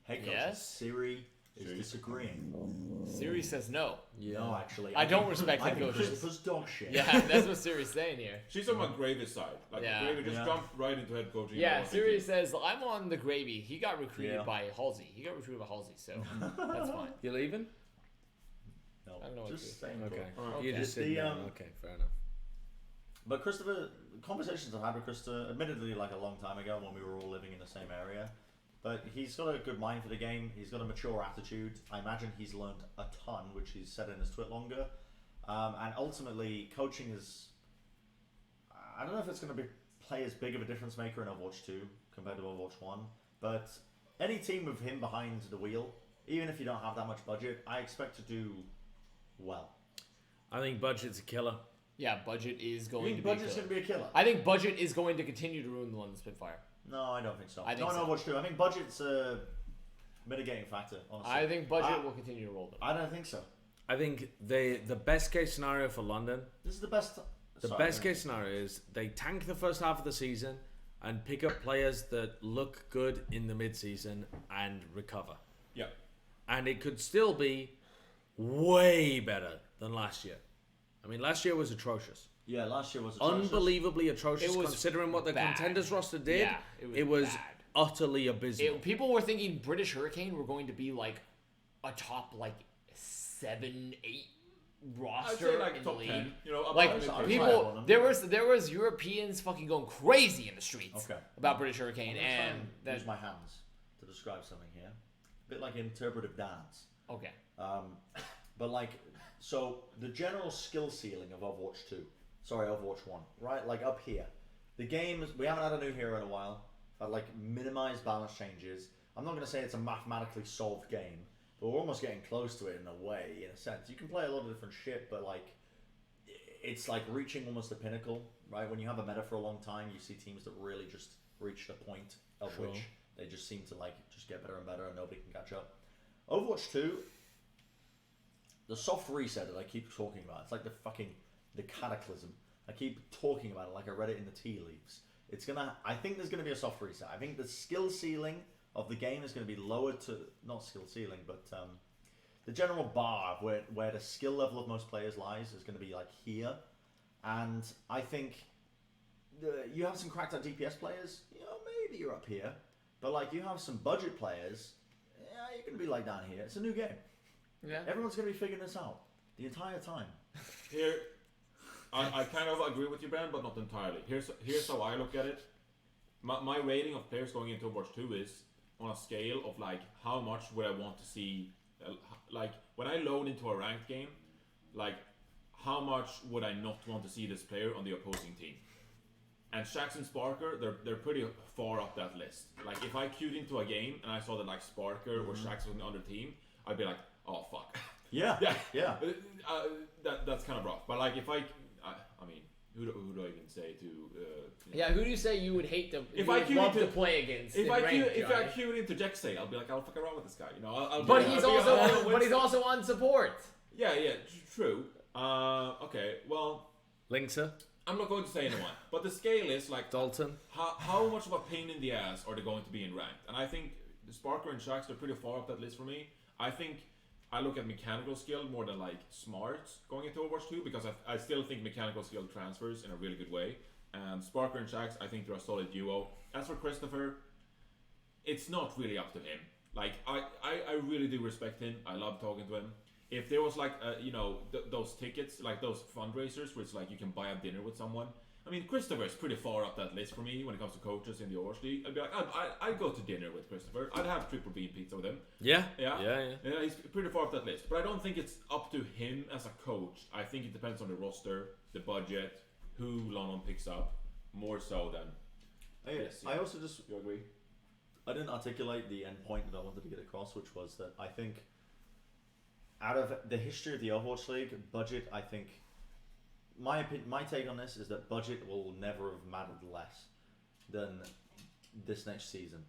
head coach. Yes. Siri is disagreeing. Siri says no. Yeah. No, actually. I don't respect I head think coaches. Christopher's dog shit. Yeah, that's what Siri's saying here. She's on my Gravy's side. Like Gravy just jumped right into head coaching. Yeah, Siri says, I'm on the Gravy. He got recruited Yeah. by Halsey. So that's fine. You leaving? No, I don't know what just to saying. Okay. Okay. You just The, sit down. Okay, fair enough. But Christopher, conversations I've had with Christopher, admittedly like a long time ago when we were all living in the same area, but he's got a good mind for the game. He's got a mature attitude. I imagine he's learned a ton, which he's said in his tweet longer. And ultimately, coaching is... I don't know if it's going to play as big of a difference maker in Overwatch 2 compared to Overwatch 1, but any team with him behind the wheel, even if you don't have that much budget, I expect to do well. I think budget's a killer. Yeah, budget is You going think to be a budget's killer. going to be a killer? I think budget is going to continue to ruin the London Spitfire. No, I don't think so. I think no, so. Overwatch 2. I think budget's a mitigating factor, honestly. I think budget will continue to roll them. I don't think so. I think the best case scenario for London, This is the best... the best case scenario is they tank the first half of the season and pick up players that look good in the mid-season and recover. Yeah. And it could still be way better than last year. I mean, last year was atrocious. Yeah, last year was atrocious. Unbelievably atrocious It was considering what the bad. contenders roster did. Yeah, it was bad. utterly abysmal. People were thinking British Hurricane were going to be like a top 7, 8 roster I'd say like in top the league. 10. You know, Like I'd try people, one of there them. was Europeans fucking going crazy in the streets Okay. about British Hurricane, I'm gonna try and that use my hands to describe something here. A bit like interpretive dance. okay. But like, so the general skill ceiling of Overwatch 2, sorry, Overwatch 1, right? Like up here. The game, we haven't had a new hero in a while. Had like minimized balance changes. I'm not going to say it's a mathematically solved game, but we're almost getting close to it in a way, in a sense. You can play a lot of different shit, but like, it's like reaching almost the pinnacle, right? When you have a meta for a long time, you see teams that really just reach the point of Sure. which they just seem to like just get better and better and nobody can catch up. Overwatch 2, the soft reset that I keep talking about, it's like the cataclysm. I keep talking about it like I read it in the tea leaves. I think there's gonna be a soft reset. I think the skill ceiling of the game is gonna be lowered to, not skill ceiling, but the general bar of where the skill level of most players lies is gonna be like here. And I think you have some cracked out DPS players, maybe you're up here. But like you have some budget players, you're gonna be like down here. It's a new game. Yeah. Everyone's gonna be figuring this out the entire time. Here, I kind of agree with you, Brand, but not entirely. Here's how I look at it. My rating of players going into Overwatch 2 is on a scale of like how much would I want to see, like when I load into a ranked game, like how much would I not want to see this player on the opposing team? And Shax and Sparker, they're pretty far up that list. Like if I queued into a game and I saw that like Sparker or Shax was on the other team, I'd be like, oh fuck. Yeah. Yeah. Yeah. That's kind of rough. But like if I mean, who do I even say to? Yeah, who do you say you would hate to? If you I would queue love into- to play against. If in I ranked, Johnny? queued into Jexay, I'll be like, I'll fuck around with this guy. You know, But I'll he's be- also I'll- but he's also on support. Yeah, true. Okay, well, Linkser, I'm not going to say anyone, but the scale is like Dalton. how much of a pain in the ass are they going to be in ranked? And I think the Sparker and Shax are pretty far up that list for me. I think I look at mechanical skill more than like smarts going into Overwatch 2 because I still think mechanical skill transfers in a really good way. And Sparker and Shax, I think they're a solid duo. As for Christopher, it's not really up to him. Like I really do respect him. I love talking to him. If there was like those tickets, like those fundraisers where it's like you can buy a dinner with someone. I mean, Christopher is pretty far up that list for me when it comes to coaches in the Overwatch League. I'd be like, I'd go to dinner with Christopher. I'd have triple bean pizza with him. Yeah. Yeah, he's pretty far up that list. But I don't think it's up to him as a coach. I think it depends on the roster, the budget, who London picks up, more so than. I also just You agree? I didn't articulate the end point that I wanted to get across, which was that I think out of the history of the Overwatch League, budget, I think my take on this is that budget will never have mattered less than this next season.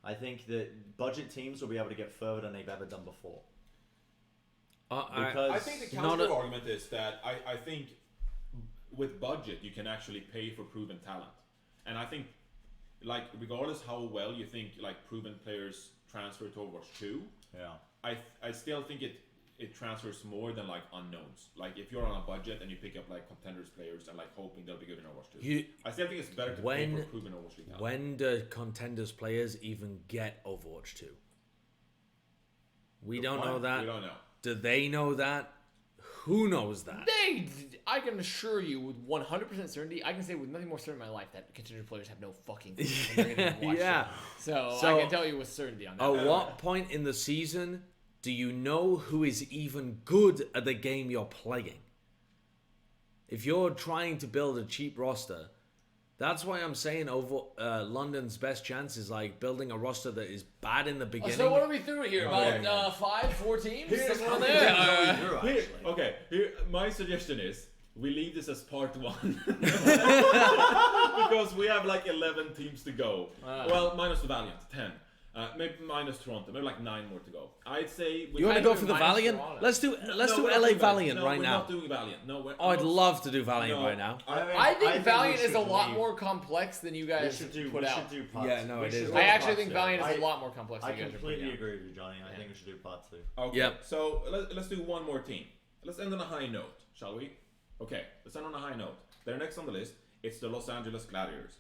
I think that budget teams will be able to get further than they've ever done before. I think the counter argument is that I think with budget you can actually pay for proven talent, and I think like regardless how well you think like proven players transfer to Overwatch 2, I still think it transfers more than like unknowns. Like if you're on a budget and you pick up like contenders players and like hoping they'll be good in Overwatch 2. I still think it's better to pay for proven Overwatch League talent. When do contenders players even get Overwatch 2? We don't know that. We don't know. Do they know that? Who knows that? I can assure you with 100% certainty, I can say with nothing more certain in my life that contender players have no fucking clue when they're going to watch Yeah. it. So So- I can tell you with certainty on that. At what point in the season do you know who is even good at the game you're playing? If you're trying to build a cheap roster, that's why I'm saying London's best chance is like building a roster that is bad in the beginning. So what are we through here? About 4 teams? Somewhere on there? Here, my suggestion is we leave this as part 1 because we have like 11 teams to go. Well, minus the Valiant, 10. Maybe minus Toronto, maybe like 9 more to go. I'd say You want to go for the minus Valiant? Toronto. Let's do we're LA not doing Valiant No, right we're now. not doing Valiant. No, Oh, I'd love to do Valiant No. right now. I think Valiant we is a should lot leave. more complex than you We guys should do. put We out. should do part. Yeah, no, we it should is. do I actually part think two. Valiant is a lot more complex I than you guys are putting completely out. agree with you, Johnny. I think we should do part 2. Okay. Yep. So let's do one more team. Let's end on a high note, shall we? Okay. Let's end on a high note. They're next on the list. It's the Los Angeles Gladiators.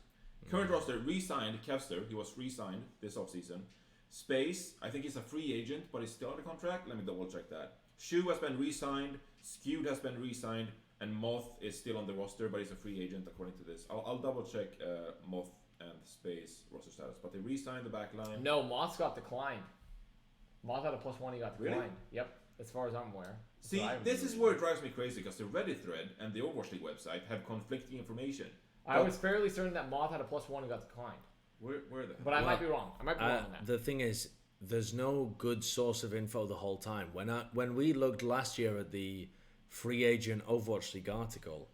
Current roster re-signed Kevster. He was re-signed this offseason. Space, I think he's a free agent, but he's still under contract. Let me double check that. Shu has been re-signed. Skewed has been re-signed. And Moth is still on the roster, but he's a free agent according to this. I'll double check Moth and Space roster status. But they re-signed the back line. No, Moth got declined. Moth had a +1, he got declined. Really? Yep, as far as I'm aware. See, this is where it drives me crazy because the Reddit thread and the Overwatch League website have conflicting information. I was fairly certain that Moth had a +1 and got declined. Where the But I might be wrong. I might be wrong on that. The thing is, there's no good source of info the whole time. When we looked last year at the free agent Overwatch League article,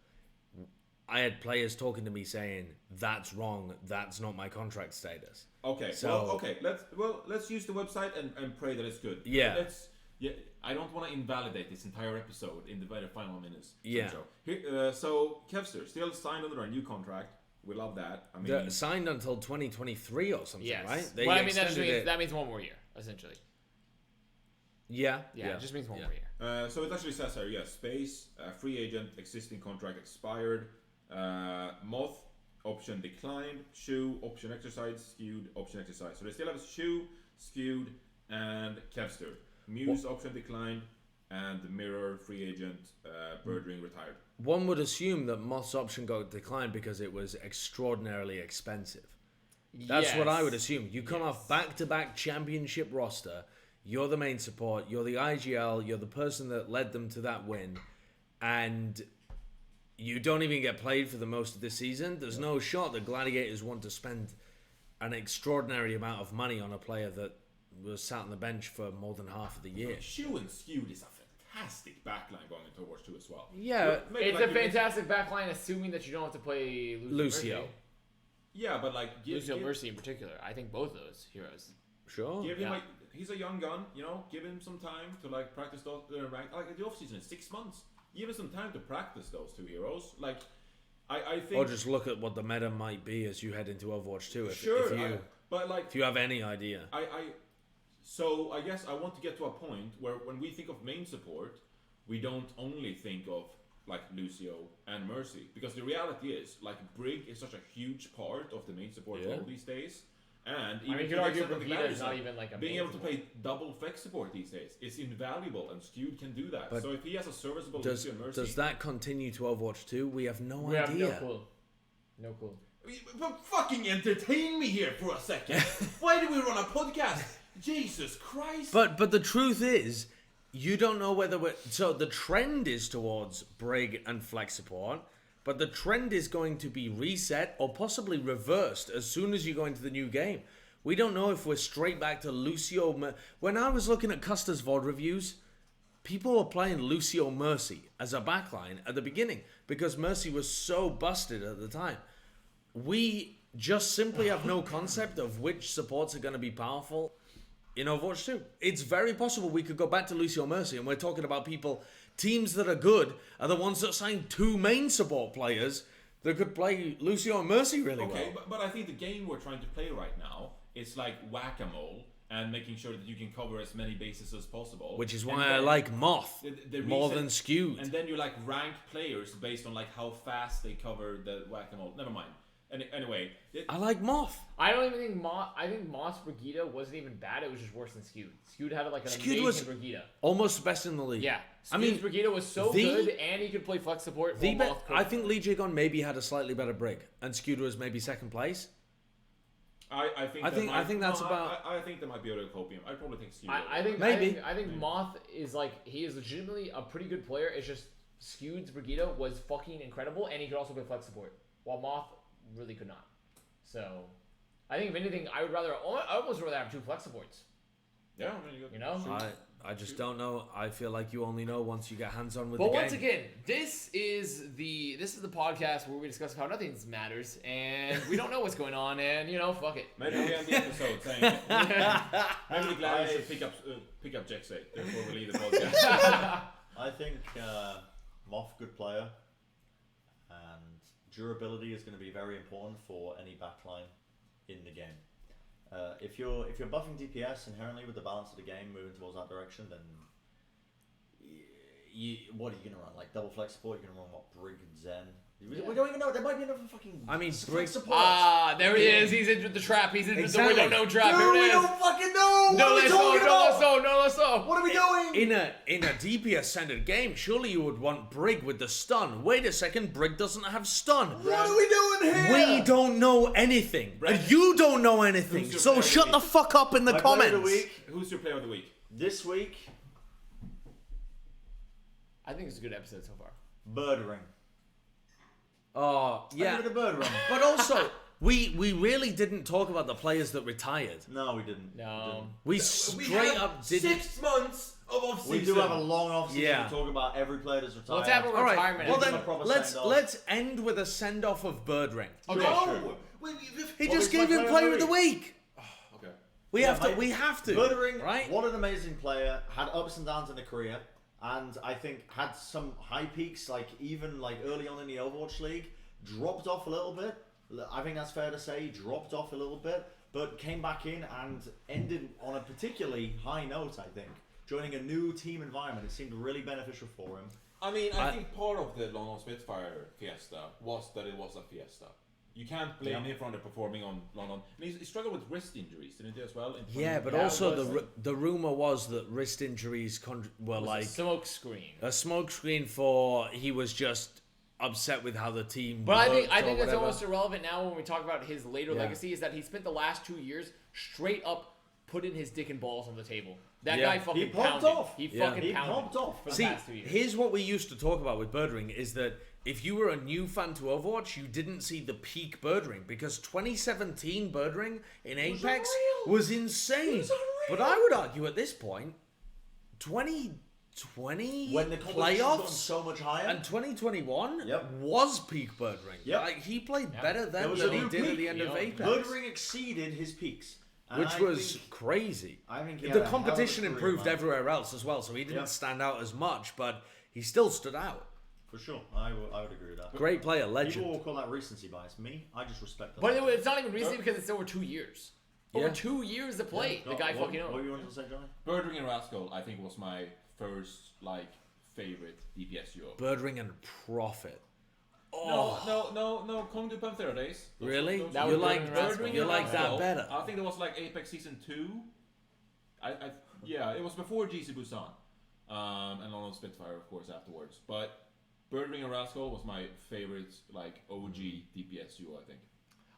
I had players talking to me saying, "That's wrong. That's not my contract status." Okay. So- Let's use the website and pray that it's good. Yeah. I don't want to invalidate this entire episode in the very final minutes. Yeah. So Kevster still signed under a new contract. We love that. I mean, They're signed until 2023 or something, Yes. right? They Well, I mean, extended that means 1 more year, essentially. Yeah, Yeah, it just means 1 more year. so it actually says here, yes, Space, free agent, existing contract expired. Moth, option declined. Shu, option exercised. Skewed, option exercised. So they still have Shu, Skewed, and Kevster. Muse, option declined. And Mirror, free agent, Birdring, retired. One would assume that Moth's option got declined because it was extraordinarily expensive. That's what I would assume. You come off back-to-back championship roster. You're the main support. You're the IGL. You're the person that led them to that win. And you don't even get played for the most of this season. There's no shot that Gladiators want to spend an extraordinary amount of money on a player that was sat on the bench for more than half of the year. Shu and Skewed is a fantastic backline going into Overwatch 2 as well. Yeah, Maybe It's like a you- fantastic backline, assuming that you don't have to play Lucio. Mercy. Yeah, but like Lucio Mercy in particular. I think both of those heroes. Sure. give him Yeah. like he's a young gun, you know. Give him some time to like practice those rank. Like the off season is 6 months. Give him some time to practice those two heroes. Like I think. Or just look at what the meta might be as you head into Overwatch 2. If Sure, but like if you have any idea. So I guess I want to get to a point where when we think of main support, we don't only think of like Lucio and Mercy, because the reality is like Brig is such a huge part of the main support Yeah. role these days, and I mean, you to could the argue extent that the Brigida Gladiators is not are- even like a being main able to support. play double flex support these days is invaluable, and Skewed can do that. But So if he has a serviceable Does Lucio and Mercy, does that continue to Overwatch 2? We have no We idea. have no clue. No clue. But fucking entertain me here for a second. Why do we run a podcast? Jesus Christ! But the truth is, you don't know whether we're... So the trend is towards Brig and Flex support, but the trend is going to be reset or possibly reversed as soon as you go into the new game. We don't know if we're straight back to Lucio... When I was looking at Custer's VOD reviews, people were playing Lucio Mercy as a backline at the beginning because Mercy was so busted at the time. We just simply have no concept of which supports are going to be powerful in Overwatch 2. It's very possible we could go back to Lucio Mercy, and we're talking about teams that are good are the ones that sign 2 main support players that could play Lucio and Mercy really Okay, well. but I think the game we're trying to play right now is like whack-a-mole and making sure that you can cover as many bases as possible. Which is And why I then like Moth the more reason- than Skewed. And then you like rank players based on like how fast they cover the whack-a-mole. Never mind. Anyway, I like Moth. I don't even think I think Moss Brigida wasn't even bad. It was just worse than Skewed. Skewed had like an Skewed amazing was Brigida. Almost the best in the league. Yeah, I Skewed's mean, Brigida was so the- good, and he could play flex support. while Moth I think Lee Jagon maybe had a slightly better Brig, and Skewed was maybe second place. I think that's about- I think there might be a little copium. I probably think Steve. I think Maybe. I think Moth is like he is legitimately a pretty good player. It's just Skewed's Brigida was fucking incredible, and he could also play flex support, while Moth really could not. So, I think if anything, I almost rather have 2 flex supports. Yeah, I mean, You know. I just don't know. I feel like you only know once you get hands-on with But the game. once again, this is the podcast where we discuss how nothing matters, and we don't know what's going on, and fuck it. maybe we end the episode saying maybe the Gladiators should pick up Jexay before we leave the podcast. I think Moth, good player, and durability is going to be very important for any backline in the game. If you're buffing DPS inherently with the balance of the game moving towards that direction, then what are you going to run? Like double flex support? You're going to run what, Brig and Zen? We don't even know. There might be another fucking. I mean, flex Brig. support. There he is. He's into the trap. He's into Exactly. the window no trap. Dude, Here we it is. don't fucking know. What No, are we let's go. talking No, let's about? go. No, let's go. What are we doing? In a DPS centered game, surely you would want Brig with the stun. Wait a second, Brig doesn't have stun. What are we doing here? We don't know anything. And you don't know anything. Who's your So player of shut the the week? fuck up in the My player of comments. the week Who's your player of the week? this week, I think it's a good episode so far. Bird Ring. Oh, I yeah. give it a Bird Ring. But also, we really didn't talk about the players that retired. No, we didn't. No. We straight up didn't. 6 months of off We do have a long off season Yeah. to talk about every player that's retired. Let's have a All right. retirement. Well Give then, him a proper let's send-off. end with a send off of Bird Ring. Okay, No! sure. He What just was my gave him player of the week. Okay. We Yeah, have to. mate. We have to. Bird Ring, right? what an amazing player. Had ups and downs in a career, and I think had some high peaks, like even like early on in the Overwatch League. Dropped off a little bit. I think that's fair to say. Dropped off a little bit, but came back in and ended on a particularly high note. I think joining a new team environment, it seemed really beneficial for him. I mean, I think part of the London Spitfire fiesta was that it was a fiesta. You can't blame him for underperforming on London. And he struggled with wrist injuries, didn't he, as well? in Yeah, but 2020? also the rumor was that wrist injuries were like smoke screen. a smoke screen for he was just upset with how the team. But I think worked or that's whatever. almost irrelevant now when we talk about his later Yeah. legacy. Is that he spent the last 2 years straight up putting his dick and balls on the table. That Yeah. guy fucking He popped pounded. off. He Yeah. fucking He pounded popped off. for the See, past 2 years. here's what we used to talk about with Birdring is that if you were a new fan to Overwatch, you didn't see the peak Birdring because 2017 Birdring in Apex unreal. was insane. It was unreal. But I would argue at this point, 2020 when the competition's gotten playoffs so much higher. and 2021 Yep. was peak Birdring. Yep. Like he played better There then was than a he new did at peak, the end you of know. Apex, Birdring exceeded his peaks. And which I was think- crazy. I think he The had a hell of a competition career, improved man. everywhere else as well, so he didn't Yeah. stand out as much, but he still stood out. For sure, I would agree with that. Great player, People legend. will call that recency bias. Me, I just respect that. But it's not even recently because it's over 2 years. Over Yeah. 2 years to play. The guy fucking What owned. you wanted to say, Johnny? Birdring and Rascal, I think, was my first favorite DPS duo. Birdring and Prophet. No, Kong du Panthera days. Really? That You was like Birdring and that? Rascal. You like that Rascal, better? I think it was like Apex Season 2. It was before GC Busan. And London Spitfire, of course, afterwards. But Birdring and Rascal was my favorite, OG DPS duo, I think.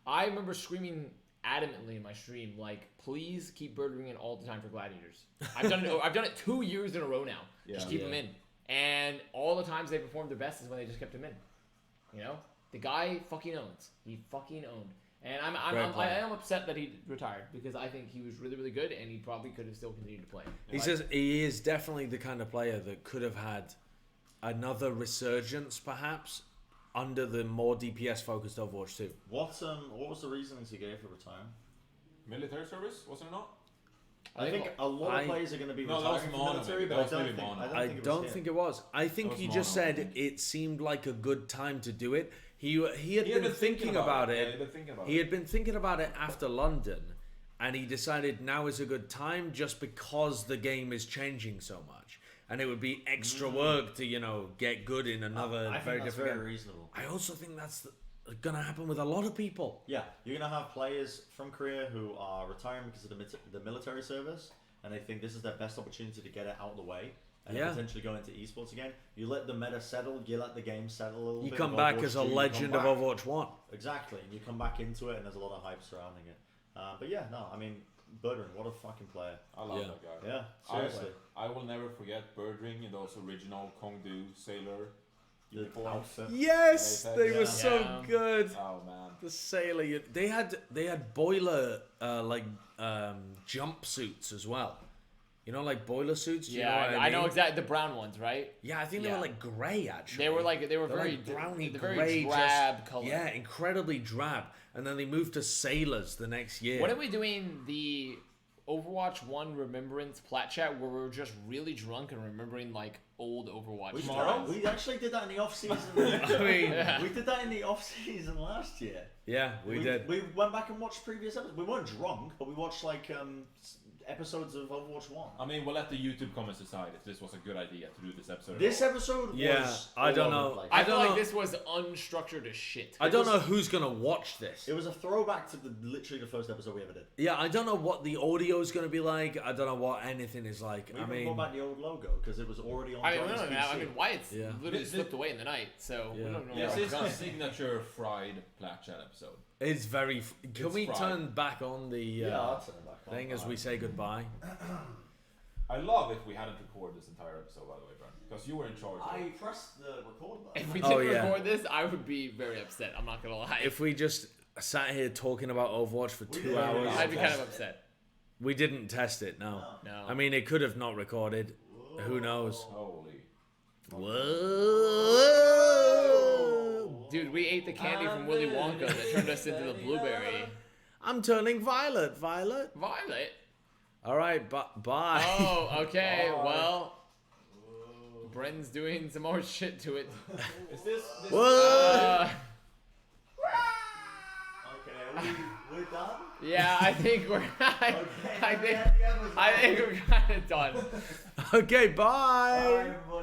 I remember screaming adamantly in my stream, please keep Birdring in all the time for Gladiators. I've done it 2 years in a row now. Just keep Yeah. him in. And all the times they performed their best is when they just kept him in. You know? The guy fucking owns. He fucking owned. And I am upset that he retired because I think he was really, really good and he probably could have still continued to play. He is definitely the kind of player that could have had another resurgence, perhaps, under the more DPS focused Overwatch 2. What was the reasonings he gave for retiring? Military service, wasn't it not? I think a lot of players are going to be No, that was retiring from mono, military, maybe. but That I was don't maybe think. mono. I think don't it think it was. I think That he was just mono, I said think. it seemed like a good time to do it. He had He had been thinking about Yeah, it. he'd been thinking about He it. had been thinking about it after London, and he decided now is a good time just because the game is changing so much, and it would be extra work to get good in another I very think that's different very game. reasonable. I also think that's gonna happen with a lot of people. Yeah, you're going to have players from Korea who are retiring because of the military service, and they think this is their best opportunity to get it out of the way and Yeah. potentially go into esports again. You let the meta settle, you let the game settle a little You bit. come with back Overwatch as a 2, you come legend of back. Overwatch 1. Exactly, and you come back into it, and there's a lot of hype surrounding it. But yeah, no, I mean, Birdring, what a fucking player. I love Yeah. that guy. Yeah, seriously. I will never forget Birdring in those original Kongdu Sailor The uniforms. outfit. Yes, Yeah, they were yeah. so Yeah. good. Oh man. The sailor, they had boiler jumpsuits as well. Like boiler suits. Do you know what I know mean? exactly the brown ones, right? Yeah, I think they Yeah. were grey actually. They were They're very browny the grey, very drab color. Yeah, incredibly drab. And then they moved to sailors the next year. When are we doing the Overwatch 1 Remembrance Plat chat where we're just really drunk and remembering old Overwatch We, stuff? we actually did that in the off season. I mean, We did that in the off season last year. yeah, we did. We went back and watched previous episodes. We weren't drunk, but we watched episodes of Overwatch 1. I mean, we'll let the YouTube comments decide if this was a good idea to do this episode. This episode Yeah, was I don't all over know. the place. I I feel don't like know. this was unstructured as shit. I don't know who's gonna watch this. It was a throwback to literally the first episode we ever did. Yeah, I don't know what the audio is gonna be like. I don't know what anything is like. We I even mean, brought back the old logo because it was already on I mean, Johnny's PC. I mean, Wyatt's Yeah. literally This- slipped away in the night, so we Yeah. don't know Yes, where it's it's the gone. signature fried Plat chat episode. it's very. Can It's we fried. turn back on the Yeah, I'll turn it back on. thing as we say goodbye? I love if we hadn't recorded this entire episode, by the way, Brent, because you were in charge. I pressed the record button. If we Oh, didn't yeah. record this, I would be very upset. I'm not gonna lie. If we just sat here talking about Overwatch for 2 did. hours, I'd be kind of upset. we didn't test it. No. No. I mean, it could have not recorded. Who knows? Holy. Whoa! Dude, we ate the candy from Willy Wonka that turned us into the blueberry. I'm turning violet. Violet. Violet? All right. Bye. Oh, okay. Bye. Well, Bren's doing some more shit to it. Is this Whoa! Okay, we're done? Yeah, I think we're. I think Okay, we're kind of done. Okay. Bye. Bye,